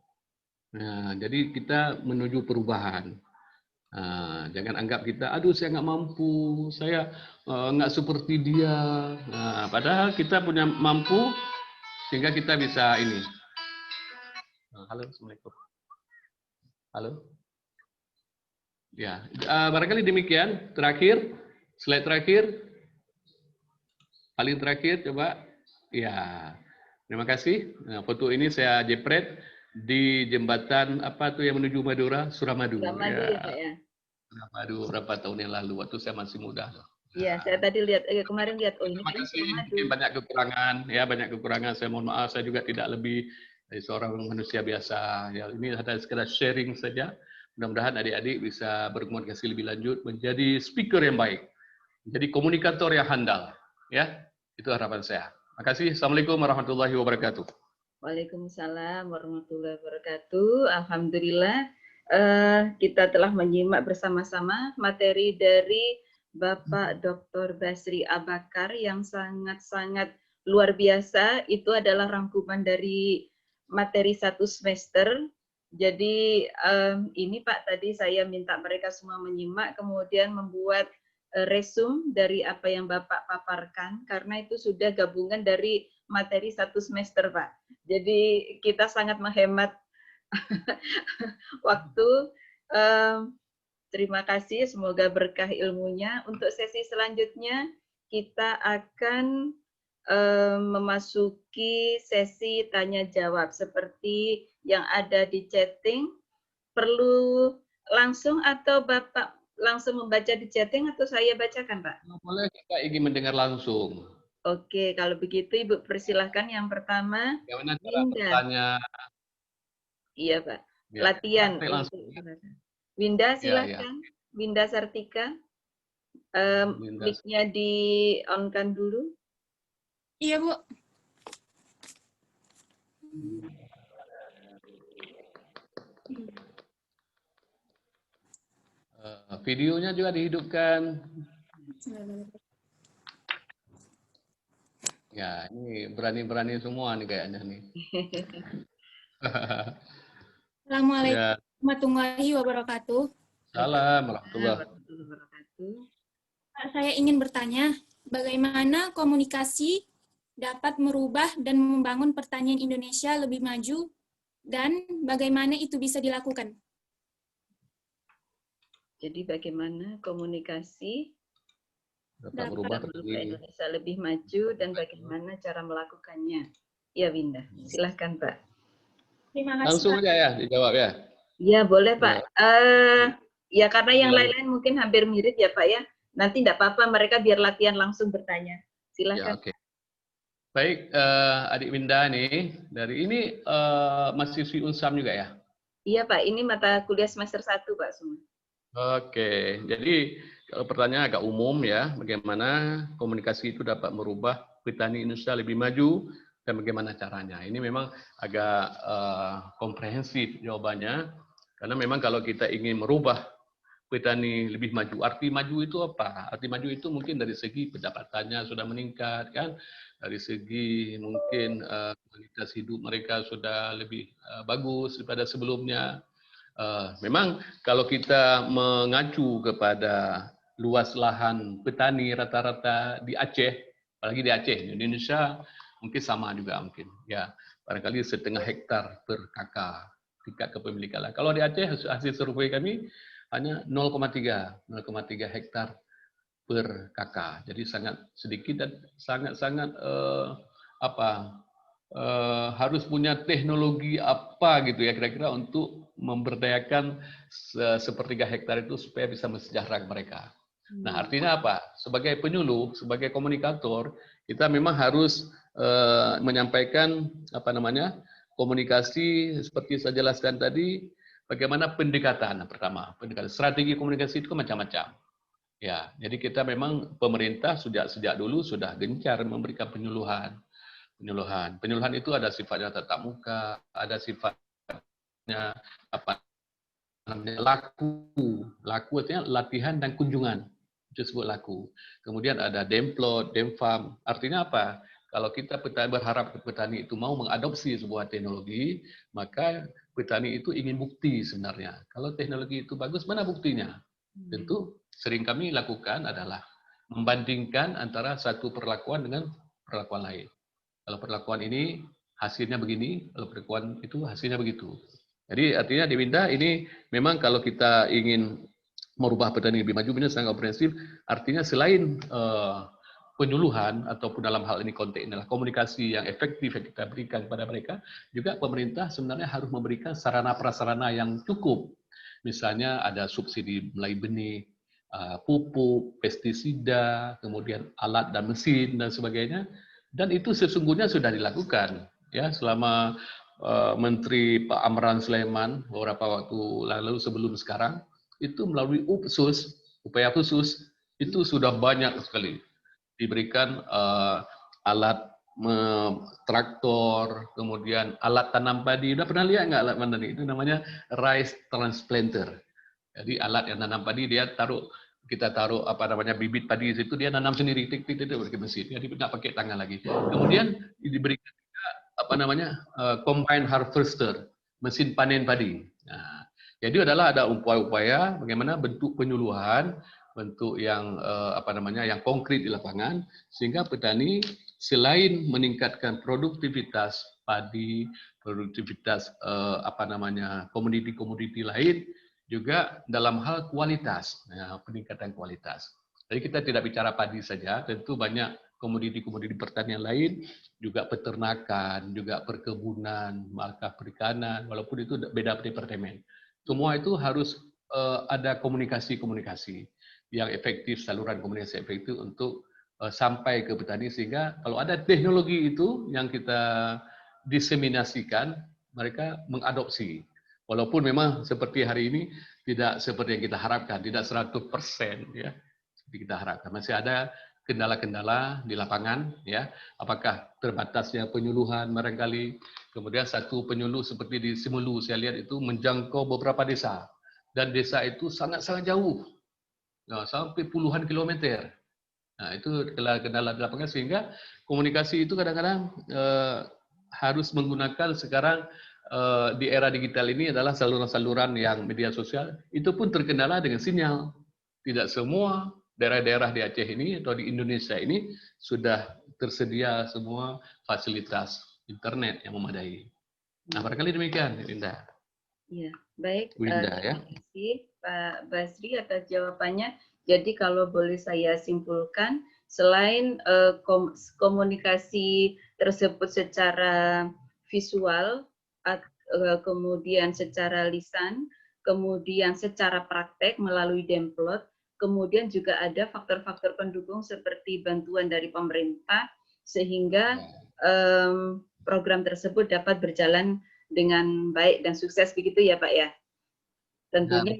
C: Nah jadi kita menuju perubahan. Jangan anggap kita, aduh saya nggak mampu, saya nggak seperti dia. Padahal kita punya mampu sehingga kita bisa ini. Halo, Assalamualaikum. Halo. Ya, barangkali demikian. Terakhir, slide terakhir, paling terakhir coba. Ya, terima kasih. Nah, foto ini saya jepret di jembatan apa tuh yang menuju Madura, Suramadu.
B: Suramadu ya Pak ya.
C: Suramadu berapa tahun yang lalu waktu saya masih muda.
B: Iya, saya tadi lihat kemarin lihat ini
C: terima kasih.
B: Suramadu.
C: Banyak kekurangan, saya mohon maaf, saya juga tidak lebih dari seorang manusia biasa. Ya, ini ada sekedar sharing saja. Mudah-mudahan adik-adik bisa berkomunikasi lebih lanjut, menjadi speaker yang baik, menjadi komunikator yang handal. Ya, itu harapan saya. Terima kasih. Assalamualaikum warahmatullahi wabarakatuh.
B: Waalaikumsalam warahmatullahi wabarakatuh. Alhamdulillah kita telah menyimak bersama-sama materi dari Bapak Dr. Basri Abakar yang sangat-sangat luar biasa. Itu adalah rangkuman dari materi 1 semester. Jadi ini Pak, tadi saya minta mereka semua menyimak, kemudian membuat resume dari apa yang Bapak paparkan, karena itu sudah gabungan dari materi 1 semester Pak. Jadi kita sangat menghemat waktu. Terima kasih, semoga berkah ilmunya. Untuk sesi selanjutnya kita akan memasuki sesi tanya jawab seperti yang ada di chatting. Perlu langsung atau Bapak langsung membaca di chatting atau saya bacakan Pak?
C: Boleh, kita ingin mendengar langsung.
B: Oke, kalau begitu Ibu persilahkan yang pertama.
C: Bagaimana cara bertanya?
B: Iya Pak,
C: Ya,
B: latihan. Winda silahkan, ya. Winda Sartika, mic-nya di-on-kan dulu.
D: Iya Bu.
C: Videonya juga dihidupkan. Ya, ini berani-berani semua nih kayaknya nih.
D: Assalamualaikum
C: Ya,
D: warahmatullahi wabarakatuh.
C: salam warahmatullahi.
B: Warahmatullahi wabarakatuh.
D: Pak, saya ingin bertanya, bagaimana komunikasi dapat merubah dan membangun pertanian Indonesia lebih maju dan bagaimana itu bisa dilakukan?
B: Jadi bagaimana komunikasi
C: Dapat merubah
B: membuat
C: petani.
B: Indonesia lebih maju dan bagaimana cara melakukannya? Ya, Winda. Silahkan, Pak.
D: Terima kasih,
C: Langsung
D: Pak.
C: aja ya dijawab ya.
B: Ya, boleh, Pak. Ya, karena yang
C: Silakan.
B: lain-lain mungkin hampir mirip ya, Pak ya. Nanti tidak apa-apa, mereka biar latihan langsung bertanya.
C: Ya,
B: Silahkan.
C: oke. Baik, Adik Winda nih, dari ini mahasiswi Unsam juga ya?
B: Iya, Pak. Ini mata kuliah semester 1, Pak, semua.
C: Oke, jadi kalau pertanyaan agak umum ya, bagaimana komunikasi itu dapat merubah petani Indonesia lebih maju dan bagaimana caranya. Ini memang agak komprehensif jawabannya, karena memang kalau kita ingin merubah petani lebih maju, arti maju itu apa? Arti maju itu mungkin dari segi pendapatannya sudah meningkat, kan? Dari segi mungkin kualitas hidup mereka sudah lebih bagus daripada sebelumnya. Memang kalau kita mengacu kepada luas lahan petani rata-rata di Aceh, apalagi di Aceh, di Indonesia mungkin sama juga mungkin, ya barangkali 1,5 hektar per kakak tingkat kepemilikan. Kalau di Aceh hasil survei kami hanya 0,3 hektar per kakak, jadi sangat sedikit dan sangat-sangat harus punya teknologi apa gitu ya kira-kira untuk memberdayakan sepertiga hektar itu supaya bisa mensejahterakan mereka. Nah, artinya apa? Sebagai penyuluh, sebagai komunikator, kita memang harus menyampaikan komunikasi seperti saya jelaskan tadi, bagaimana pendekatan pertama, pendekatan strategi komunikasi itu macam-macam. Ya, jadi kita memang pemerintah sejak dulu sudah gencar memberikan penyuluhan. Penyuluhan itu ada sifatnya tatap muka, ada sifatnya laku artinya latihan dan kunjungan, itu disebut laku. Kemudian ada demplot, demfarm, artinya apa? Kalau kita berharap petani itu mau mengadopsi sebuah teknologi, maka petani itu ingin bukti sebenarnya. Kalau teknologi itu bagus, mana buktinya? Tentu sering kami lakukan adalah membandingkan antara satu perlakuan dengan perlakuan lain. Kalau perlakuan ini hasilnya begini, kalau perlakuan itu hasilnya begitu. Jadi artinya di Winda ini memang kalau kita ingin merubah petani lebih maju, benar sangat komprehensif. Artinya selain penyuluhan ataupun dalam hal ini konteks adalah komunikasi yang efektif yang kita berikan kepada mereka, juga pemerintah sebenarnya harus memberikan sarana prasarana yang cukup. Misalnya ada subsidi mulai benih, pupuk, pestisida, kemudian alat dan mesin dan sebagainya. Dan itu sesungguhnya sudah dilakukan ya selama Menteri Pak Amran Sulaiman beberapa waktu lalu sebelum sekarang itu melalui UPSUS, upaya khusus itu sudah banyak sekali diberikan alat traktor, kemudian alat tanam padi. Udah pernah lihat nggak alat tanam padi? Itu namanya rice transplanter. Jadi alat yang tanam padi dia kita taruh bibit padi di situ, dia nanam sendiri, tik pakai mesin, jadi tidak pakai tangan lagi. Kemudian diberikan juga combine harvester, mesin panen padi. Nah, jadi adalah ada upaya-upaya bagaimana bentuk penyuluhan, bentuk yang yang konkret di lapangan, sehingga petani selain meningkatkan produktivitas padi, produktivitas komoditi-komoditi lain, juga dalam hal kualitas, ya, peningkatan kualitas. Jadi kita tidak bicara padi saja, tentu banyak komoditi-komoditi pertanian lain, juga peternakan, juga perkebunan, maka perikanan, walaupun itu beda departemen. Semua itu harus ada komunikasi-komunikasi yang efektif, saluran komunikasi efektif untuk sampai ke petani, sehingga kalau ada teknologi itu yang kita diseminasikan, mereka mengadopsi. Walaupun memang seperti hari ini tidak seperti yang kita harapkan, tidak 100% ya seperti kita harapkan. Masih ada kendala-kendala di lapangan, ya. Apakah terbatasnya penyuluhan barangkali. Kemudian satu penyuluh seperti di Simelu saya lihat itu menjangkau beberapa desa, dan desa itu sangat-sangat jauh, nah, sampai puluhan kilometer. Nah, itu kendala di lapangan, sehingga komunikasi itu kadang-kadang harus menggunakan sekarang di era digital ini adalah saluran-saluran yang media sosial itu pun terkendala dengan sinyal. Tidak semua daerah-daerah di Aceh ini atau di Indonesia ini sudah tersedia semua fasilitas internet yang memadai. Nah, barangkali demikian, Winda.
B: Ya, baik.
C: Winda, ya.
B: Terima kasih Pak Basri atas jawabannya. Jadi kalau boleh saya simpulkan, selain komunikasi tersebut secara visual, kemudian secara lisan, kemudian secara praktek melalui Demplot, kemudian juga ada faktor-faktor pendukung seperti bantuan dari pemerintah, sehingga program tersebut dapat berjalan dengan baik dan sukses, begitu ya Pak ya. Tentunya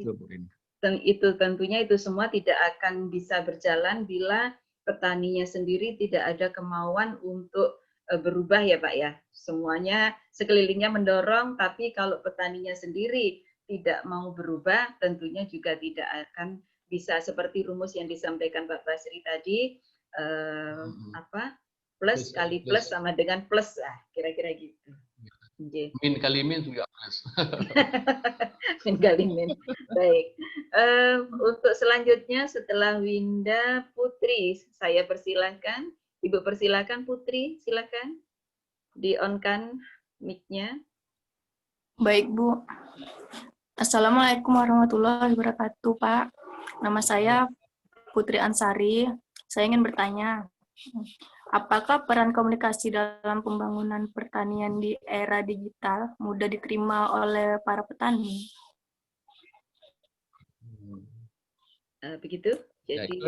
B: itu semua tidak akan bisa berjalan bila petaninya sendiri tidak ada kemauan untuk berubah ya Pak ya. Semuanya sekelilingnya mendorong, tapi kalau petaninya sendiri tidak mau berubah, tentunya juga tidak akan bisa seperti rumus yang disampaikan Pak Basri tadi, plus kali plus sama dengan plus, kira-kira gitu.
C: Min kali min juga plus.
B: Min kali min. Baik. Untuk selanjutnya setelah Winda, Putri, saya persilahkan. Ibu persilahkan Putri, silakan di-on-kan mic-nya.
F: Baik Bu. Assalamualaikum warahmatullahi wabarakatuh Pak. Nama saya Putri Ansari. Saya ingin bertanya, apakah peran komunikasi dalam pembangunan pertanian di era digital mudah diterima oleh para petani?
B: Begitu? Jadi,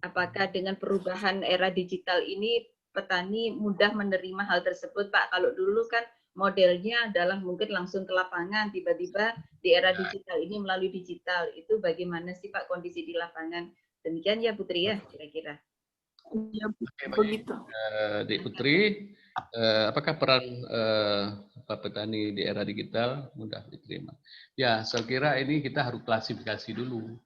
B: apakah dengan perubahan era digital ini petani mudah menerima hal tersebut, Pak? Kalau dulu kan modelnya adalah mungkin langsung ke lapangan, tiba-tiba di era digital ini melalui digital. Itu bagaimana sih Pak kondisi di lapangan? Demikian ya Putri ya, kira-kira.
F: Ya, begitu.
C: Dek Putri, apakah peran petani di era digital mudah diterima? Ya, saya kira ini kita harus klasifikasi dulu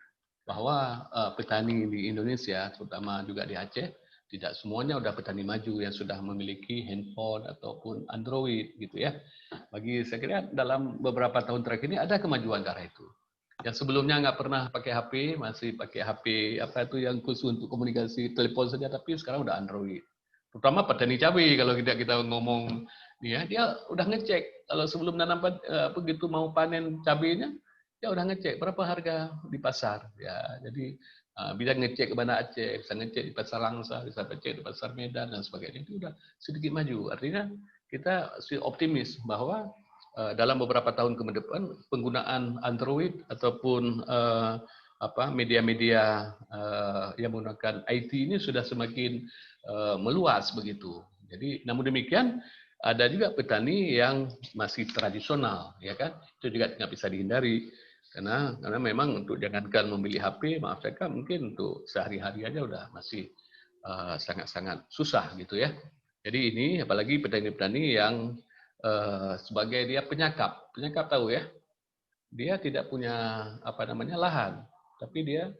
C: bahwa petani di Indonesia, terutama juga di Aceh, tidak semuanya udah petani maju yang sudah memiliki handphone ataupun Android gitu ya. Bagi saya kira dalam beberapa tahun terakhir ini ada kemajuan ke arah itu. Yang sebelumnya nggak pernah pakai HP, masih pakai HP apa itu yang khusus untuk komunikasi telepon saja, tapi sekarang udah Android. Terutama petani cabai kalau kita ngomong ya, dia udah ngecek kalau sebelum nanam begitu mau panen cabainya, dia udah ngecek berapa harga di pasar ya. Jadi bisa ngecek ke Banda Aceh, bisa ngecek di pasar Langsa, bisa ngecek di pasar Medan dan sebagainya. Itu udah sedikit maju. Artinya kita optimis bahwa dalam beberapa tahun ke depan penggunaan Android ataupun media-media yang menggunakan IT ini sudah semakin meluas begitu. Jadi namun demikian ada juga petani yang masih tradisional, ya kan? Itu juga tidak bisa dihindari karena memang untuk jangankan memilih HP, maaf saya kan mungkin untuk sehari-hari aja udah masih sangat-sangat susah gitu ya. Jadi ini apalagi petani-petani yang sebagai dia penyakap tahu ya, dia tidak punya lahan, tapi dia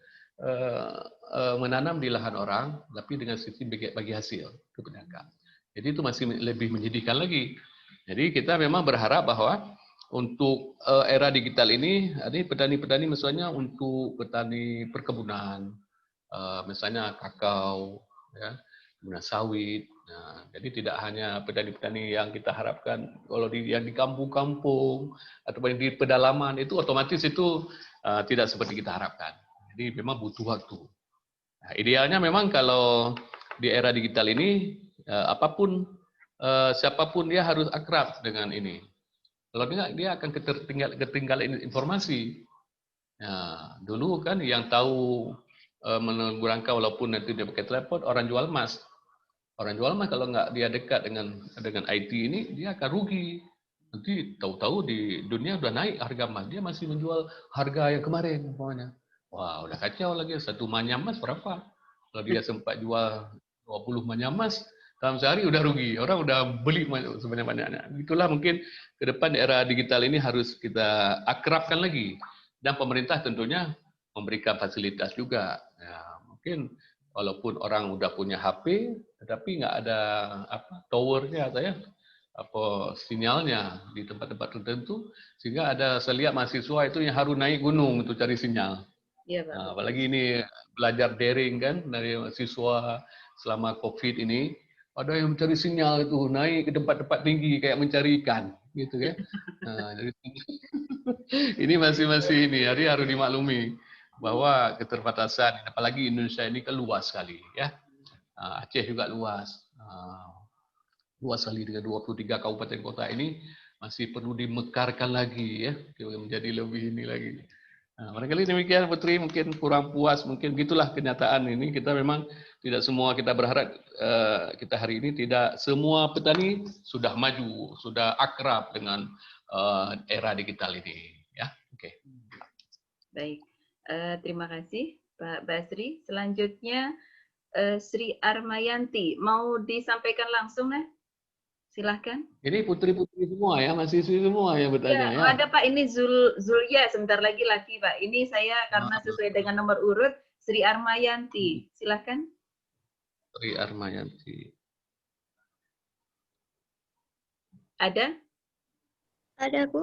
C: menanam di lahan orang, tapi dengan sistem bagi hasil itu penyakap. Jadi itu masih lebih menyedihkan lagi. Jadi kita memang berharap bahwa untuk era digital ini, petani-petani misalnya untuk petani perkebunan, misalnya kakao, ya, kemudian sawit. Nah, jadi tidak hanya petani-petani yang kita harapkan kalau yang di kampung-kampung atau di pedalaman itu otomatis itu tidak seperti kita harapkan. Jadi memang butuh waktu. Nah, idealnya memang kalau di era digital ini siapapun dia harus akrab dengan ini. Kalau tidak dia akan ketinggalan informasi. Nah, dulu kan yang tahu menggurangkan walaupun nanti dia pakai telepon orang jual emas. Orang jual emas kalau nggak dia dekat dengan IT ini, dia akan rugi. Nanti tahu-tahu di dunia udah naik harga emas, dia masih menjual harga yang kemarin umpamanya. Wah, udah kacau lagi. Satu manyam emas berapa? Kalau dia sempat jual 20 manyam emas, dalam sehari udah rugi. Orang udah beli sebanyak-banyaknya. Itulah mungkin ke depan era digital ini harus kita akrabkan lagi. Dan pemerintah tentunya memberikan fasilitas juga. Ya, mungkin walaupun orang udah punya HP, tetapi nggak ada towernya, sinyalnya di tempat-tempat tertentu, sehingga saya lihat mahasiswa itu yang harus naik gunung untuk cari sinyal.
B: Iya, Pak.
C: Apalagi ini belajar daring kan dari mahasiswa selama COVID ini, ada yang mencari sinyal itu naik ke tempat-tempat tinggi kayak mencari ikan, gitu ya. Jadi ini masih ini, jadi harus dimaklumi bahwa keterbatasan, apalagi Indonesia ini kan luas sekali, ya. Aceh juga luas. Luas sekali dengan 23 kabupaten kota ini masih perlu dimekarkan lagi ya, menjadi lebih ini lagi. Barangkali demikian Putri, mungkin kurang puas, mungkin gitulah kenyataan ini. Kita memang tidak semua kita berharap kita hari ini tidak semua petani sudah maju, sudah akrab dengan era digital ini. Ya, oke.
B: Baik, terima kasih Pak Basri. Selanjutnya Sri Armayanti, mau disampaikan langsung nih? Silahkan.
C: Ini putri-putri semua ya, mahasiswi semua yang bertanya ya.
B: Ada Pak, ini Zulya, sebentar lagi Pak. Ini saya karena sesuai dengan nomor urut, Sri Armayanti. Silahkan.
C: Sri Armayanti.
B: Ada?
G: Ada, Bu.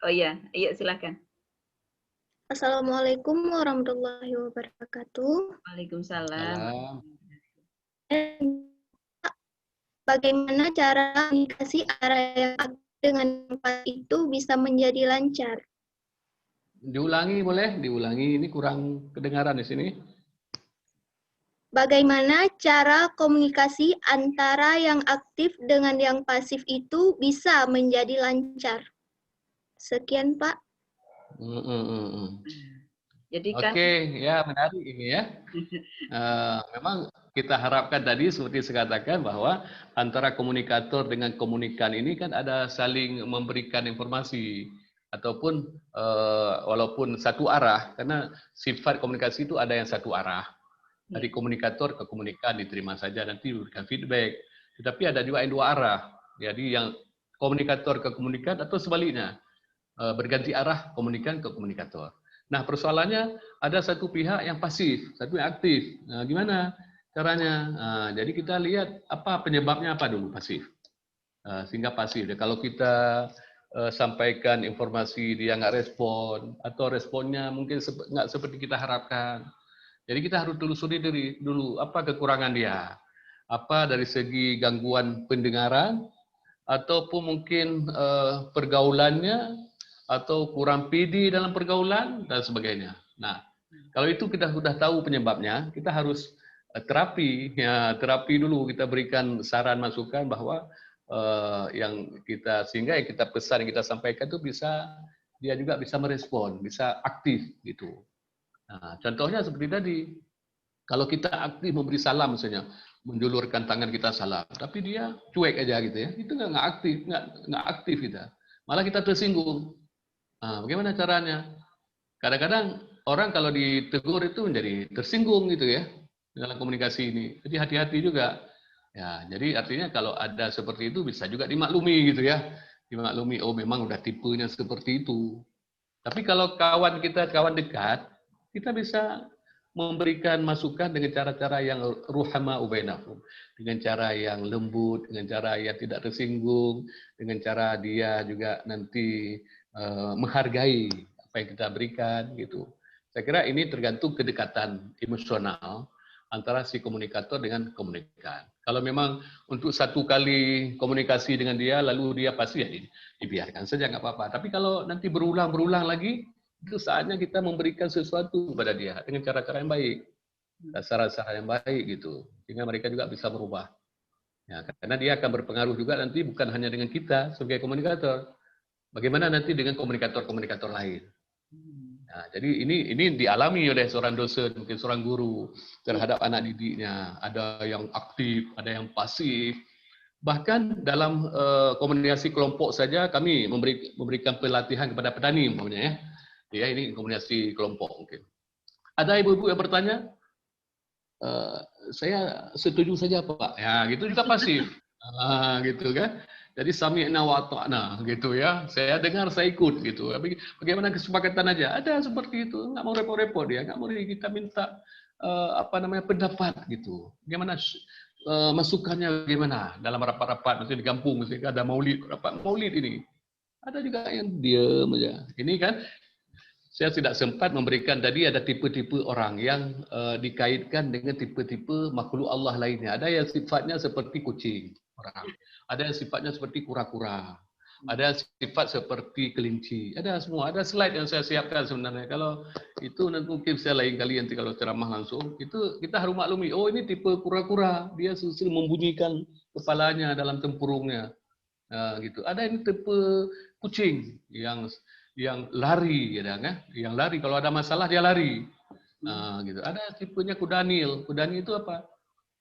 B: Oh iya, silahkan.
G: Assalamualaikum warahmatullahi wabarakatuh.
B: Waalaikumsalam.
G: Bagaimana cara komunikasi area dengan tempat itu bisa menjadi lancar?
C: Diulangi boleh? Diulangi, ini kurang kedengaran di sini.
G: Bagaimana cara komunikasi antara yang aktif dengan yang pasif itu bisa menjadi lancar? Sekian, Pak.
B: Jadi kan,
C: Oke, ya menarik ini ya. Memang kita harapkan tadi seperti saya katakan bahwa antara komunikator dengan komunikan ini kan ada saling memberikan informasi ataupun walaupun satu arah, karena sifat komunikasi itu ada yang satu arah. Dari komunikator ke komunikan diterima saja, nanti diberikan feedback. Tetapi ada juga yang dua arah. Jadi yang komunikator ke komunikan atau sebaliknya, berganti arah komunikan ke komunikator. Nah, persoalannya ada satu pihak yang pasif, satu yang aktif. Nah, gimana caranya? Jadi kita lihat apa penyebabnya apa dulu pasif. Sehingga pasif. Kalau kita sampaikan informasi dia nggak respon atau responnya mungkin nggak seperti kita harapkan. Jadi kita harus telusuri dulu apa kekurangan dia. Apa dari segi gangguan pendengaran ataupun mungkin pergaulannya, atau kurang pede dalam pergaulan, dan sebagainya. Nah, kalau itu kita sudah tahu penyebabnya, kita harus terapi dulu, kita berikan saran masukan bahwa sehingga yang kita pesan, yang kita sampaikan itu dia juga bisa merespon, bisa aktif gitu. Nah, contohnya seperti tadi, kalau kita aktif memberi salam misalnya, menjulurkan tangan kita salam, tapi dia cuek aja gitu ya, itu nggak aktif kita, malah kita tersinggung. Bagaimana caranya? Kadang-kadang orang kalau ditegur itu menjadi tersinggung gitu ya dalam komunikasi ini. Jadi hati-hati juga. Ya, jadi artinya kalau ada seperti itu bisa juga dimaklumi gitu ya. Dimaklumi, oh memang udah tipenya seperti itu. Tapi kalau kawan dekat, kita bisa memberikan masukan dengan cara-cara yang ruhama ubainahum, dengan cara yang lembut, dengan cara yang tidak tersinggung, dengan cara dia juga nanti menghargai apa yang kita berikan gitu. Saya kira ini tergantung kedekatan emosional antara si komunikator dengan komunikan. Kalau memang untuk satu kali komunikasi dengan dia lalu dia pasti ya dibiarkan saja nggak apa-apa. Tapi kalau nanti berulang lagi, itu saatnya kita memberikan sesuatu kepada dia dengan cara-cara yang baik, cara-cara yang baik gitu, sehingga mereka juga bisa berubah. Ya, karena dia akan berpengaruh juga nanti bukan hanya dengan kita sebagai komunikator. Bagaimana nanti dengan komunikator-komunikator lain? Nah, jadi ini dialami oleh seorang dosen, mungkin seorang guru terhadap anak didiknya. Ada yang aktif, ada yang pasif. Bahkan dalam komunikasi kelompok saja kami memberikan pelatihan kepada petani, umpamanya ya. Ya, ini komunikasi kelompok mungkin. Ada ibu-ibu yang bertanya, saya setuju saja Pak. Ya, gitu juga pasif. Gitu kan. Jadi sami'na wa ta'na gitu ya. Saya dengar, saya ikut gitu. Tapi bagaimana kesepakatan aja? Ada seperti itu, nggak mau repot-repot dia, nggak mau kita minta pendapat gitu. Bagaimana masukannya bagaimana dalam rapat-rapat, misalnya di kampung, misalnya ada maulid, rapat maulid ini. Ada juga yang diam aja. Ini kan saya tidak sempat memberikan tadi ada tipe-tipe orang yang dikaitkan dengan tipe-tipe makhluk Allah lainnya. Ada yang sifatnya seperti kucing orang. Ada yang sifatnya seperti kura-kura. Ada sifat seperti kelinci. Ada semua. Ada slide yang saya siapkan sebenarnya. Kalau itu nanti mungkin saya lain kali nanti kalau ceramah langsung. Itu kita harus maklumi. Oh ini tipe kura-kura. Dia susul membunyikan kepalanya dalam tempurungnya. Gitu. Ada ini tipe kucing yang lari, ya kan? Yang lari kalau ada masalah dia lari. Gitu. Ada tipenya kudanil. Kudanil itu apa?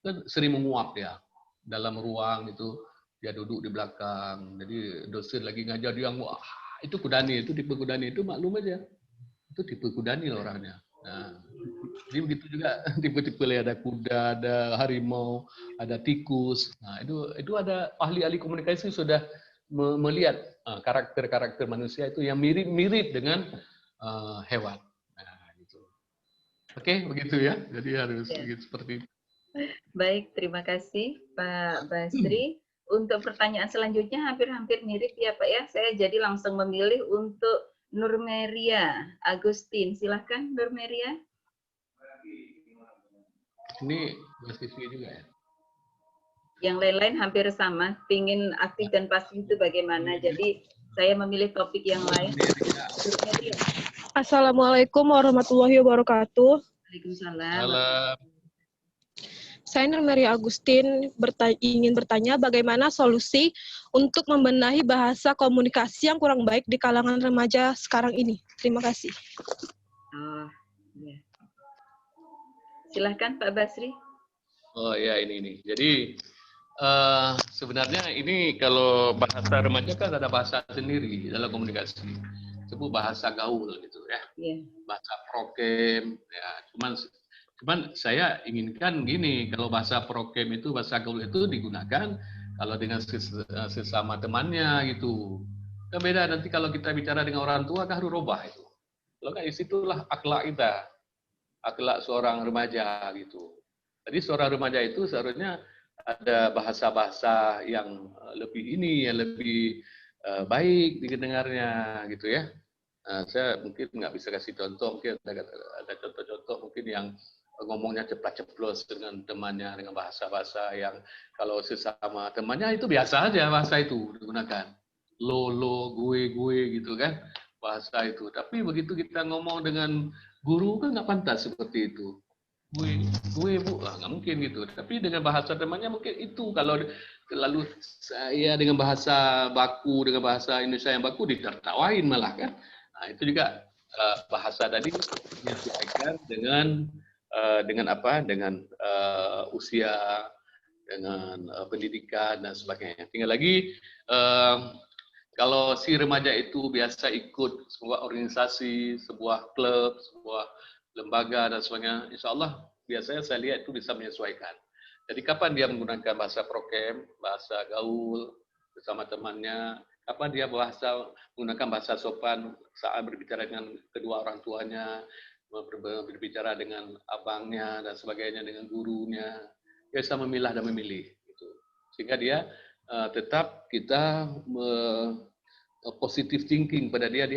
C: Kan sering menguap ya dalam ruang itu. Dia duduk di belakang, jadi dosen lagi ngajar dia wah itu kudanil, itu tipe kudanil, itu maklum aja, itu tipe kudanil orangnya. Nah, jadi begitu juga tipe-tipe lain, ada kuda, ada harimau, ada tikus. Nah itu ada ahli-ahli komunikasi sudah melihat karakter-karakter manusia itu yang mirip-mirip dengan hewan. Nah, gitu. Oke, begitu ya. Jadi harus begitu seperti itu.
B: Baik, terima kasih Pak Basri. Untuk pertanyaan selanjutnya hampir-hampir mirip ya Pak ya. Saya jadi langsung memilih untuk Nurmeria Agustin. Silahkan Nurmeria.
C: Ini mahasiswi juga ya?
B: Yang lain-lain hampir sama. Pingin aktif dan pasif itu bagaimana. Jadi saya memilih topik yang lain. Nurmeria.
H: Assalamualaikum warahmatullahi wabarakatuh.
B: Waalaikumsalam.
C: Salam.
H: Saya Nurmeria Agustin ingin bertanya bagaimana solusi untuk membenahi bahasa komunikasi yang kurang baik di kalangan remaja sekarang ini. Terima kasih.
B: Oh, ya. Silahkan Pak Basri.
C: Oh ya ini. Jadi sebenarnya ini kalau bahasa remaja kan ada bahasa sendiri dalam komunikasi. Sebut bahasa gaul gitu ya.
B: Yeah.
C: Bahasa prokem ya. Cuman saya inginkan gini, kalau bahasa prokem itu, bahasa gaul itu digunakan kalau dengan sesama temannya gitu. Kan beda nanti kalau kita bicara dengan orang tua kan harus rubah itu. Kalau kan disitulah akhlak kita, akhlak seorang remaja gitu. Jadi seorang remaja itu seharusnya ada bahasa-bahasa yang lebih yang lebih baik didengarnya gitu ya. Saya mungkin nggak bisa kasih contoh, mungkin ada contoh-contoh mungkin yang ngomongnya cepat-ceplos dengan temannya dengan bahasa-bahasa yang kalau sesama temannya itu biasa aja bahasa itu digunakan. Lo, gue gitu kan bahasa itu. Tapi begitu kita ngomong dengan guru kan nggak pantas seperti itu. Gue bu, nggak mungkin gitu. Tapi dengan bahasa temannya mungkin itu. Kalau lalu saya dengan bahasa baku, dengan bahasa Indonesia yang baku ditertawain malah kan. Nah itu juga bahasa tadi menyesuaikan dengan apa? Dengan usia, dengan pendidikan dan sebagainya. Tinggal lagi kalau si remaja itu biasa ikut sebuah organisasi, sebuah klub, sebuah lembaga dan sebagainya, insya Allah biasanya saya lihat itu bisa menyesuaikan. Jadi kapan dia menggunakan bahasa prokem, bahasa gaul bersama temannya, kapan dia menggunakan bahasa sopan saat berbicara dengan kedua orang tuanya, berbicara dengan abangnya dan sebagainya, dengan gurunya, dia bisa memilah dan memilih. Gitu. Sehingga dia tetap kita positive thinking pada dia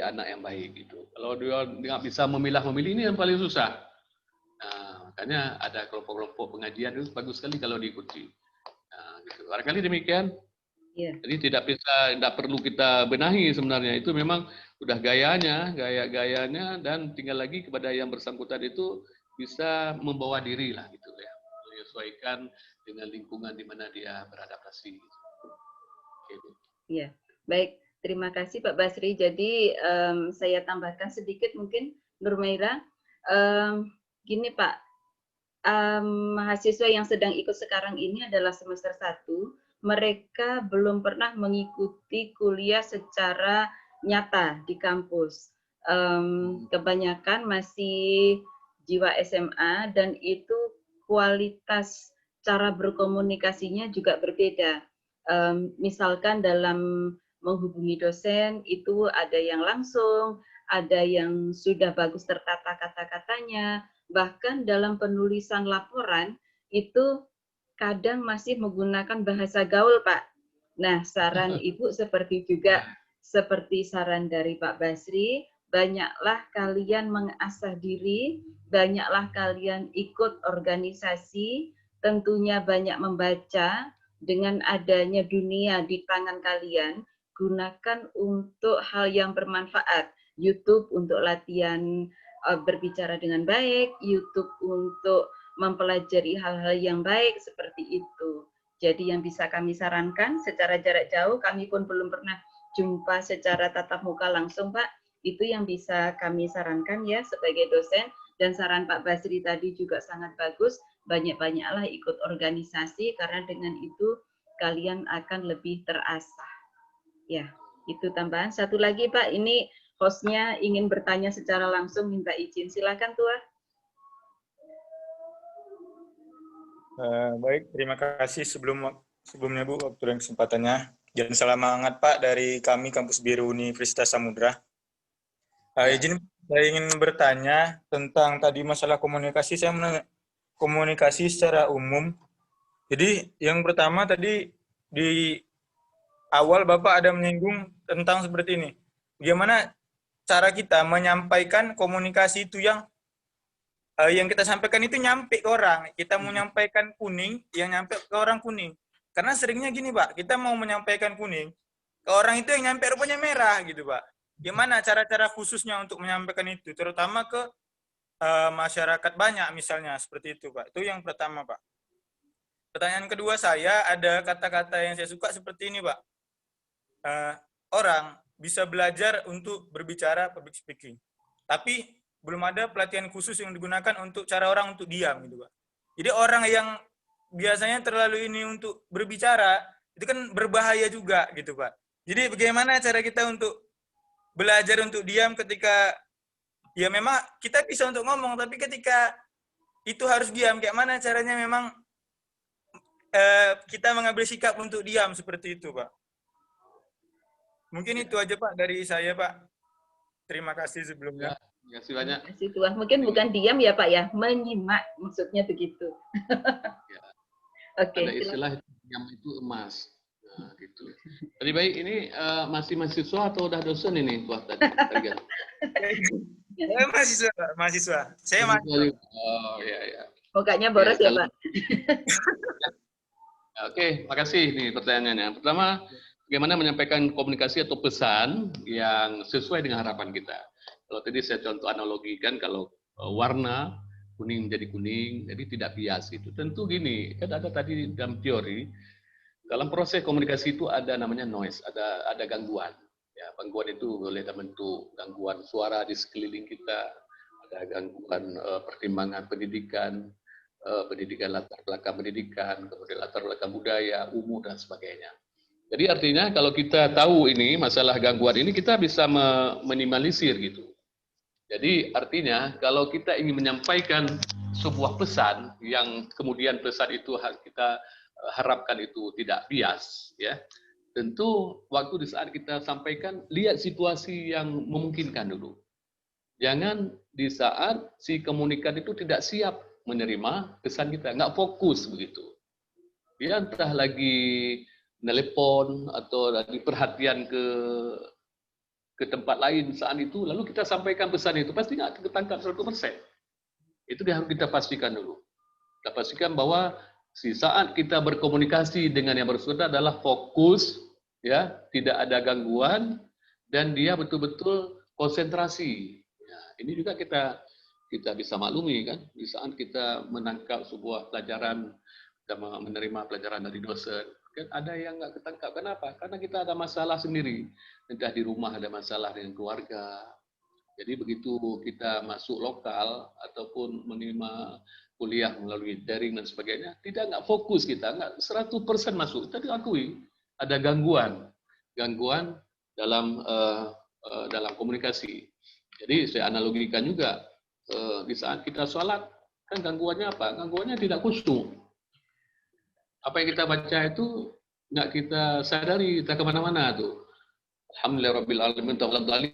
C: anak yang baik gitu. Kalau dia nggak bisa memilah-memilih, ini yang paling susah. Nah, makanya ada kelompok-kelompok pengajian itu bagus sekali kalau diikuti. Nah, gitu. Barangkali demikian. Yeah. Jadi tidak perlu kita benahi sebenarnya, itu memang udah gayanya dan tinggal lagi kepada yang bersangkutan itu bisa membawa diri lah gitu ya, menyesuaikan dengan lingkungan di mana dia beradaptasi. Gitu.
B: Iya, baik. Terima kasih Pak Basri. Jadi saya tambahkan sedikit mungkin Nurmeira. Gini Pak, mahasiswa yang sedang ikut sekarang ini adalah semester 1. Mereka belum pernah mengikuti kuliah secara nyata di kampus. Kebanyakan masih jiwa SMA dan itu kualitas cara berkomunikasinya juga berbeda. Misalkan dalam menghubungi dosen itu ada yang langsung, ada yang sudah bagus tertata kata-katanya, bahkan dalam penulisan laporan itu kadang masih menggunakan bahasa gaul, Pak. Nah, saran Ibu seperti saran dari Pak Basri, banyaklah kalian mengasah diri, banyaklah kalian ikut organisasi, tentunya banyak membaca. Dengan adanya dunia di tangan kalian, gunakan untuk hal yang bermanfaat. YouTube untuk latihan berbicara dengan baik, YouTube untuk mempelajari hal-hal yang baik seperti itu. Jadi yang bisa kami sarankan secara jarak jauh, kami pun belum pernah jumpa secara tatap muka langsung, Pak. Itu yang bisa kami sarankan ya sebagai dosen. Dan saran Pak Basri tadi juga sangat bagus. Banyak-banyaklah ikut organisasi karena dengan itu kalian akan lebih terasah. Ya, itu tambahan. Satu lagi Pak, ini hostnya ingin bertanya secara langsung, minta izin. Silakan Tua.
E: Baik, terima kasih sebelumnya Bu waktu dan kesempatannya. Dan salam hangat Pak dari kami Kampus Biru Universitas Samudra. Izin saya ingin bertanya tentang tadi masalah komunikasi. Saya menanya komunikasi secara umum. Jadi yang pertama tadi di awal Bapak ada menyinggung tentang seperti ini. Bagaimana cara kita menyampaikan komunikasi itu yang kita sampaikan itu nyampe ke orang. Kita mau menyampaikan kuning, yang nyampe ke orang kuning. Karena seringnya gini Pak, kita mau menyampaikan kuning, ke orang itu yang nyampe rupanya merah gitu Pak. Gimana cara-cara khususnya untuk menyampaikan itu, terutama ke masyarakat banyak misalnya, seperti itu Pak. Itu yang pertama Pak. Pertanyaan kedua saya, ada kata-kata yang saya suka seperti ini Pak. Orang bisa belajar untuk berbicara public speaking, tapi belum ada pelatihan khusus yang digunakan untuk cara orang untuk diam gitu Pak. Jadi orang yang biasanya terlalu ini untuk berbicara, itu kan berbahaya juga gitu Pak. Jadi bagaimana cara kita untuk belajar untuk diam ketika, ya memang kita bisa untuk ngomong, tapi ketika itu harus diam, kayak mana caranya memang kita mengambil sikap untuk diam seperti itu Pak. Mungkin itu aja Pak dari saya Pak. Terima kasih sebelumnya.
C: Terima kasih banyak.
B: Terima kasih Tuan. Mungkin bukan diam ya Pak ya, menyimak maksudnya begitu.
C: Ya.
B: Oke.
C: Ada istilah diam itu emas. Nah, gitu. Jadi baik, ini masih mahasiswa atau udah dosen ini Tuan tadi?
E: Mahasiswa. Saya mahasiswa.
C: Oh iya ya.
B: Mukanya boros ya Pak.
C: Oke, makasih nih pertanyaannya. Pertama, bagaimana menyampaikan komunikasi atau pesan yang sesuai dengan harapan kita. Kalau tadi saya contoh analogikan, kalau warna kuning menjadi kuning, jadi tidak bias itu. Tentu gini, kan ada tadi dalam teori, dalam proses komunikasi itu ada namanya noise, ada gangguan. Ya, gangguan itu boleh dalam bentuk gangguan suara di sekeliling kita, ada gangguan pertimbangan pendidikan, latar belakang pendidikan, kemudian latar belakang budaya, umur dan sebagainya. Jadi artinya kalau kita tahu ini masalah gangguan ini, kita bisa meminimalisir gitu. Jadi artinya kalau kita ingin menyampaikan sebuah pesan yang kemudian pesan itu kita harapkan itu tidak bias, ya tentu waktu di saat kita sampaikan lihat situasi yang memungkinkan dulu. Jangan di saat si komunikan itu tidak siap menerima pesan kita, nggak fokus begitu. Dia entah lagi nelpon atau lagi perhatian ke tempat lain saat itu, lalu kita sampaikan pesan itu, pasti nggak ketangkap 100%. Itu harus kita pastikan dulu. Kita pastikan bahwa si saat kita berkomunikasi dengan yang bersangkutan adalah fokus, ya, tidak ada gangguan, dan dia betul-betul konsentrasi. Ya, ini juga kita bisa maklumi kan, di saat kita menangkap sebuah pelajaran, kita menerima pelajaran dari dosen, kan ada yang nggak ketangkap. Kenapa? Karena kita ada masalah sendiri. Entah di rumah ada masalah dengan keluarga. Jadi begitu kita masuk lokal ataupun menerima kuliah melalui daring dan sebagainya, nggak fokus kita, nggak 100% masuk. Kita diakui ada gangguan dalam komunikasi. Jadi saya analogikan juga di saat kita sholat, kan gangguannya apa? Gangguannya tidak khusyuk. Apa yang kita baca itu nggak kita sadari, kita kemana-mana tuh. Alhamdulillah Rabbil Alamin,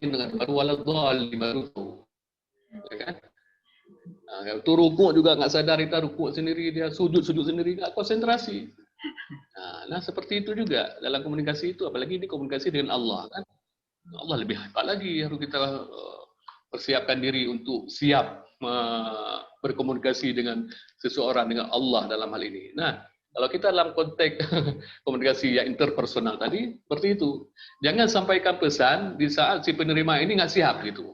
C: dengan baru waladhalin baru. Ya kan? Itu rukuk juga nggak sadar, kita rukuk sendiri, dia sujud sendiri, nggak konsentrasi. Nah, seperti itu juga dalam komunikasi itu, apalagi ini komunikasi dengan Allah kan. Allah lebih hebat lagi, harus kita persiapkan diri untuk siap berkomunikasi dengan seseorang, dengan Allah dalam hal ini. Nah, kalau kita dalam konteks komunikasi yang interpersonal tadi, seperti itu. Jangan sampaikan pesan di saat si penerima ini nggak siap gitu.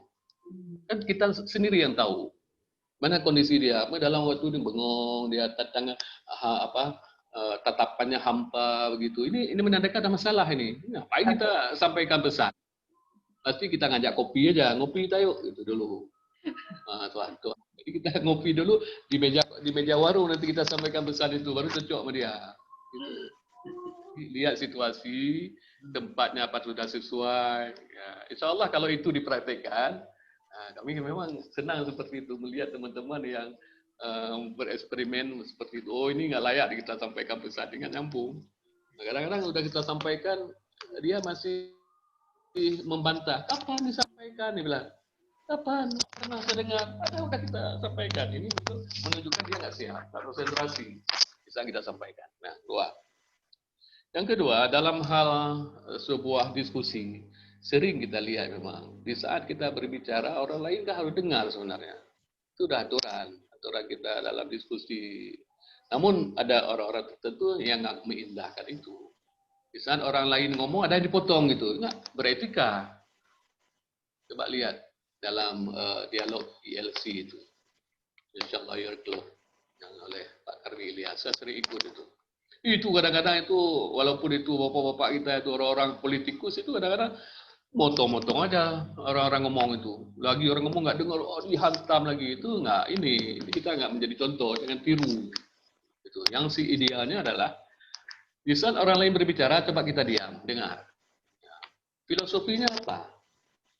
C: Kan kita sendiri yang tahu mana kondisi dia. Dalam waktu ini bengong, dia tatapannya hampa begitu. Ini menandakan ada masalah ini. Ngapain kita sampaikan pesan? Pasti kita ngajak kopi aja, ngopi kita yuk gitu dulu. Tuan. Jadi kita ngopi dulu di meja warung, nanti kita sampaikan pesan itu, baru cocok sama dia. Gitu. Lihat situasi, tempatnya apa sudah sesuai. Ya, insya Allah kalau itu dipraktekkan, kami memang senang seperti itu melihat teman-teman yang bereksperimen seperti itu. Oh, ini nggak layak kita sampaikan pesan dengan nyambung. Kadang-kadang udah kita sampaikan, dia masih membantah. Kapan disampaikan? Dia bilang, kapan? Pernah saya dengar. Adakah kita sampaikan? Ini betul menunjukkan dia nggak siap, nggak konsentrasi. Bisa kita sampaikan. Nah, dua. Yang kedua, dalam hal sebuah diskusi, sering kita lihat memang di saat kita berbicara orang lain kan harus dengar sebenarnya. Itu sudah aturan kita dalam diskusi. Namun ada orang-orang tertentu yang nggak mengindahkan itu. Di saat orang lain ngomong ada yang dipotong gitu, nggak beretika. Coba lihat dalam dialog ILC itu, Inshallah Your Club yang oleh Pak Karni Ilyas, saya sering ikut itu. Itu kadang-kadang itu walaupun itu bapak-bapak kita itu orang-orang politikus itu kadang-kadang motong-motong aja orang-orang ngomong itu. Lagi orang ngomong nggak dengar, oh dihantam lagi itu nggak. Ini kita nggak menjadi contoh, jangan tiru. Itu. Yang si idealnya adalah di saat orang lain berbicara, coba kita diam, dengar. Ya. Filosofinya apa?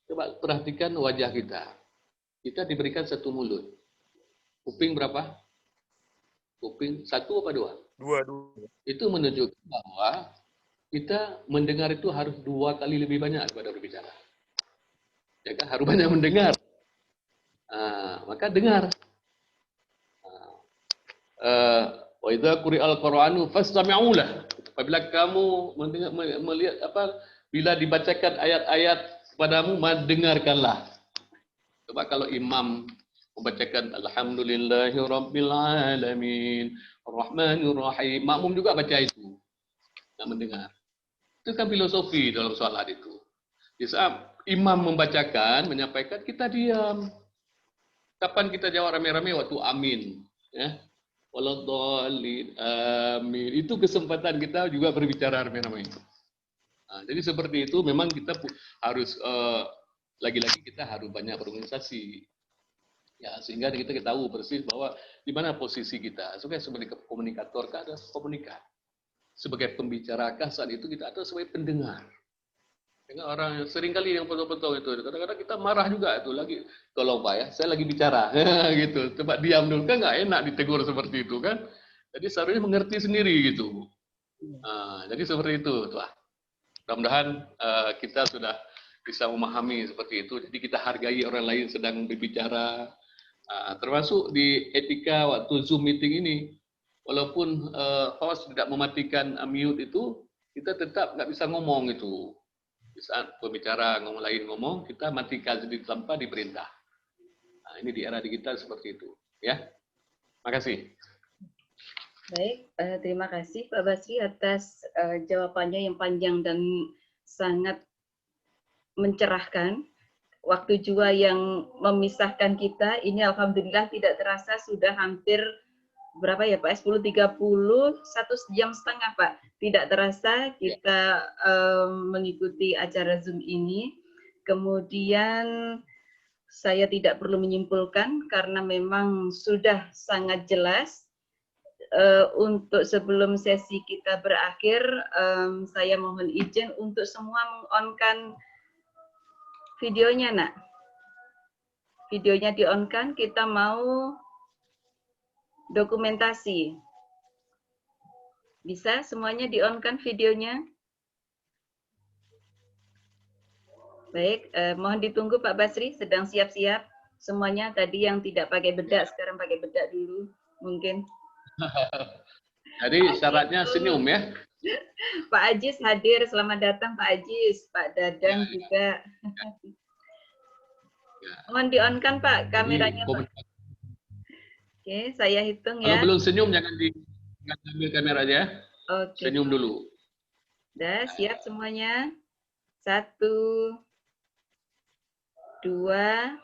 C: Coba perhatikan wajah kita. Kita diberikan satu mulut. Kuping berapa? Kuping satu apa dua?
E: Dua.
C: Itu menunjukkan bahwa kita mendengar itu harus 2 kali lebih banyak daripada berbicara. Ya kan? Harus banyak mendengar. Maka dengar. Wa idza quri'al Qur'anu fastami'u lah. Apabila kamu melihat bila dibacakan ayat-ayat kepadamu, dengarkanlah. Coba kalau imam membacakan alhamdulillahirabbil alamin arrahmanir rahim, makmum juga baca itu. Nggak mendengar. Itu kan filosofi dalam salat itu. Di saat imam membacakan, menyampaikan, kita diam. Kapan kita jawab rame-rame? Waktu amin. Ya. Waladhdallin, amin. Itu kesempatan kita juga berbicara rame-rame. Jadi seperti itu memang kita harus lagi-lagi kita harus banyak berorganisasi. Ya, sehingga kita tahu persis bahwa di mana posisi kita. Sebagai komunikator kita ada komunikat. Sebagai pembicara saat itu kita ada sebagai pendengar. Dengan orang seringkali yang betul-betul itu, kadang-kadang kita marah juga itu lagi, tolong Pak ya, saya lagi bicara, gitu. Coba diam dulu, kan nggak enak ditegur seperti itu kan. Jadi seharusnya mengerti sendiri gitu. Jadi seperti itu, tuh. Mudah-mudahan kita sudah bisa memahami seperti itu. Jadi kita hargai orang lain sedang berbicara, termasuk di etika waktu Zoom meeting ini. Walaupun host tidak mematikan mute itu, kita tetap nggak bisa ngomong itu. Di saat pembicara lain ngomong, kita matikan sedikit tanpa diperintah. Ini di era digital seperti itu, ya. Makasih.
B: Baik, terima kasih Pak Basri atas jawabannya yang panjang dan sangat mencerahkan. Waktu juga yang memisahkan kita, ini alhamdulillah tidak terasa sudah hampir berapa ya Pak? 10.30, 1,5 jam Pak. Tidak terasa kita mengikuti acara Zoom ini. Kemudian saya tidak perlu menyimpulkan karena memang sudah sangat jelas. Untuk sebelum sesi kita berakhir, saya mohon izin untuk semua meng-on-kan videonya, Nak. Videonya di-on-kan, kita mau dokumentasi. Bisa semuanya di-on-kan videonya? Baik, mohon ditunggu Pak Basri, sedang siap-siap. semuanya tadi yang tidak pakai bedak, sekarang pakai bedak dulu, mungkin.
C: Jadi syaratnya senyum ya.
B: Pak Ajis hadir, selamat datang Pak Ajis, Pak Dadang juga. Mohon di-on-kan Pak kameranya Pak. Oke, saya hitung
C: Kalau
B: ya.
C: belum senyum jangan ambil kameranya ya.
B: Oke.
C: Senyum dulu.
B: Udah siap semuanya? 1, 2,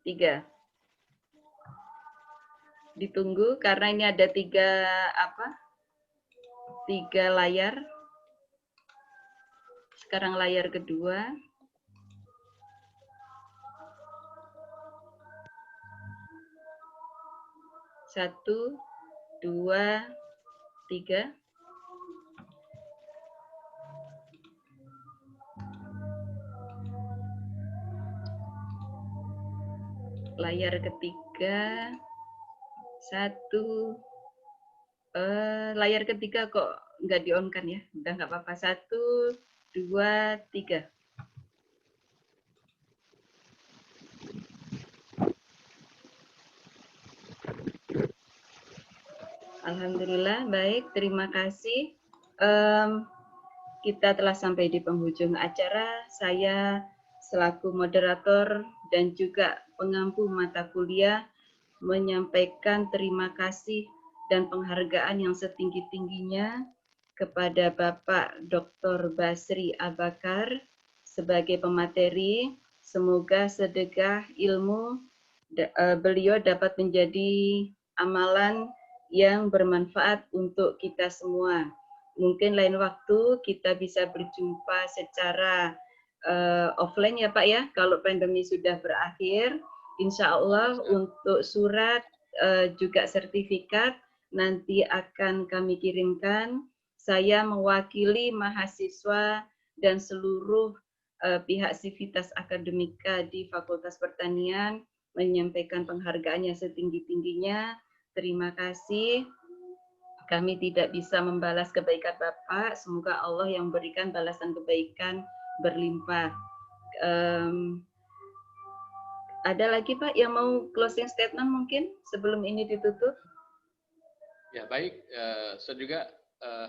B: 3. Ditunggu karena ini ada 3 layar. Sekarang layar kedua. Satu, 2, 3. Layar ketiga. 1. Layar ketiga kok nggak di-on kan ya? Udah nggak apa-apa. 1, 2, 3. Alhamdulillah, baik. Terima kasih. Kita telah sampai di penghujung acara. Saya selaku moderator dan juga pengampu mata kuliah menyampaikan terima kasih dan penghargaan yang setinggi-tingginya kepada Bapak Dr. Basri Abakar sebagai pemateri. Semoga sedekah ilmu beliau dapat menjadi amalan yang bermanfaat untuk kita semua. Mungkin lain waktu kita bisa berjumpa secara offline ya Pak ya, kalau pandemi sudah berakhir. Insya Allah untuk surat juga sertifikat nanti akan kami kirimkan. Saya mewakili mahasiswa dan seluruh pihak Sivitas Akademika di Fakultas Pertanian menyampaikan penghargaannya setinggi-tingginya. Terima kasih. Kami tidak bisa membalas kebaikan Bapak. Semoga Allah yang berikan balasan kebaikan berlimpah. Ada lagi Pak yang mau closing statement mungkin sebelum ini ditutup?
C: Ya baik, saya juga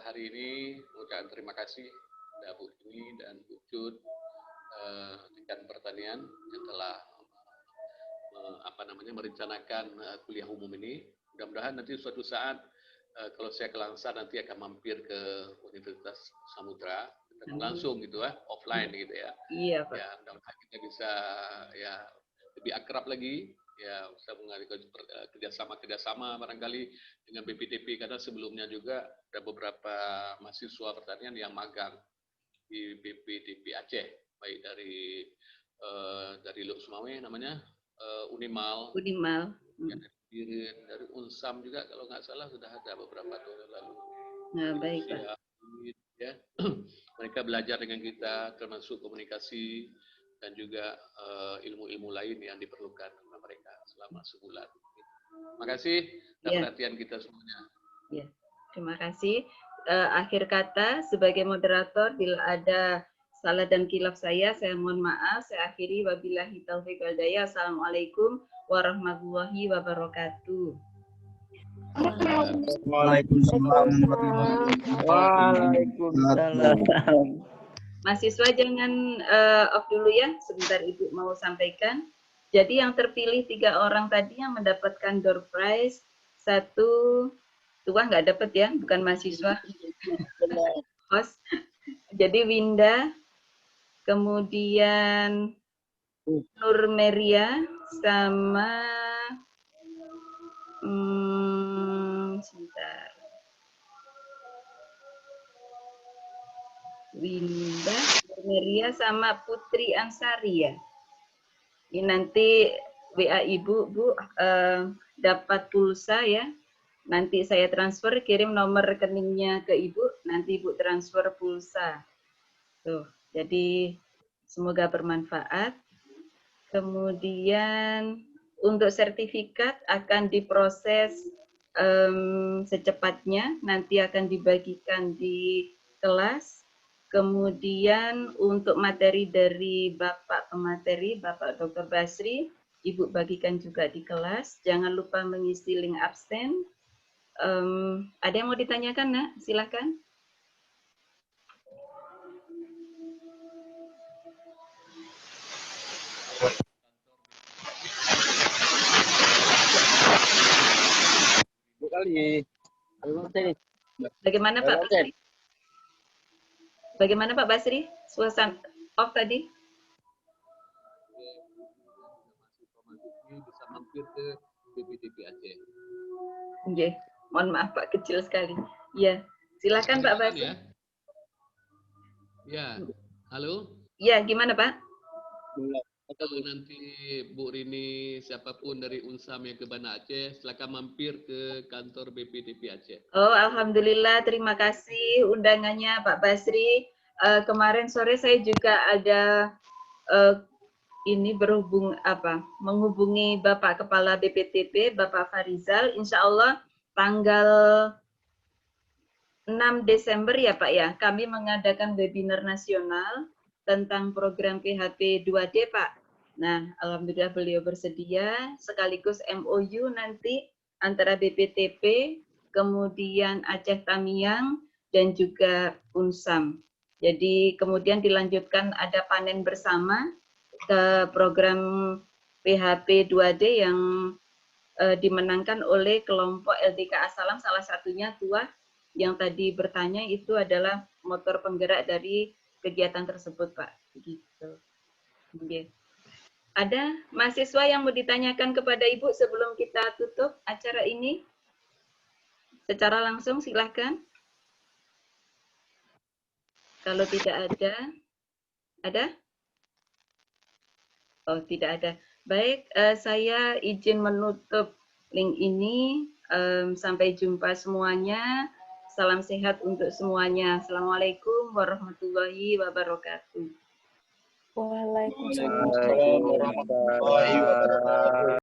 C: hari ini mengucapkan terima kasih kepada Bu Ini dan Bu Jud, Dekan Pertanian yang telah merencanakan kuliah umum ini. Mudah-mudahan nanti suatu saat kalau saya ke Langsa nanti akan mampir ke Universitas Samudra langsung gitu offline gitu ya.
B: Iya Pak.
C: Ya, mudah-mudahan kita bisa ya lebih akrab lagi ya, bisa mengadakan kerjasama barangkali dengan BPTP karena sebelumnya juga ada beberapa mahasiswa pertanian yang magang di BPTP Aceh, baik dari Luk Sumawe namanya Unimal. Ya, dari Unsam juga kalau nggak salah sudah ada beberapa tahun lalu.
B: Nah, baik Pak.
C: Ya, mereka belajar dengan kita termasuk komunikasi dan juga ilmu-ilmu lain yang diperlukan oleh mereka selama sebulan. Terima kasih atas perhatian kita semuanya.
B: Ya, terima kasih. Akhir kata sebagai moderator bila ada salah dan kilaf saya mohon maaf. Saya akhiri wabillahi taufiq wal hidayah. Assalamualaikum warahmatullahi wabarakatuh.
I: Waalaikumsalam.
B: Mahasiswa jangan off dulu ya, sebentar Ibu mau sampaikan. Jadi yang terpilih 3 orang tadi yang mendapatkan door prize, 1 tua nggak dapat ya, bukan mahasiswa. Host. Jadi Winda, kemudian Nur Meria sama sebentar. Winda, Nur Meria sama Putri Ansari ya. Ini nanti WA Ibu, Bu, dapat pulsa ya. Nanti saya transfer, kirim nomor rekeningnya ke Ibu, nanti Ibu transfer pulsa. Tuh, jadi semoga bermanfaat. Kemudian untuk sertifikat akan diproses secepatnya, nanti akan dibagikan di kelas. Kemudian untuk materi dari Bapak pemateri, Bapak Dr. Basri, Ibu bagikan juga di kelas. Jangan lupa mengisi link absen. Ada yang mau ditanyakan, Nak? Silakan. Bagaimana Pak Basri? Bagaimana Pak Basri? Suasana off tadi?
C: Bisa mampir ke BPTP Aceh.
B: Oke, mohon maaf Pak, kecil sekali. Ya, silakan Pak Basri.
C: Ya, halo.
B: Ya, gimana Pak?
C: Kalau nanti Bu Rini, siapapun dari Unsam yang ke Banda Aceh, silakan mampir ke kantor BPTP Aceh.
B: Oh, alhamdulillah, terima kasih undangannya Pak Basri. Kemarin sore saya juga ada menghubungi Bapak Kepala BPTP, Bapak Farizal. Insya Allah tanggal 6 Desember ya Pak ya, kami mengadakan webinar nasional tentang program PHP 2D Pak. Nah, alhamdulillah beliau bersedia, sekaligus MOU nanti antara BPTP, kemudian Aceh Tamiang, dan juga Unsam. Jadi kemudian dilanjutkan ada panen bersama ke program PHP 2D yang dimenangkan oleh kelompok LDK Asalam, salah satunya Tuah yang tadi bertanya itu adalah motor penggerak dari kegiatan tersebut, Pak. Begitu. Okay. Ada mahasiswa yang mau ditanyakan kepada Ibu sebelum kita tutup acara ini? Secara langsung silahkan. Kalau tidak ada? Oh, tidak ada. Baik, saya izin menutup link ini. Sampai jumpa semuanya. Salam sehat untuk semuanya. Assalamualaikum warahmatullahi wabarakatuh.
F: Waalaikumsalam.
E: Waalaikumsalam warahmatullahi wabarakatuh.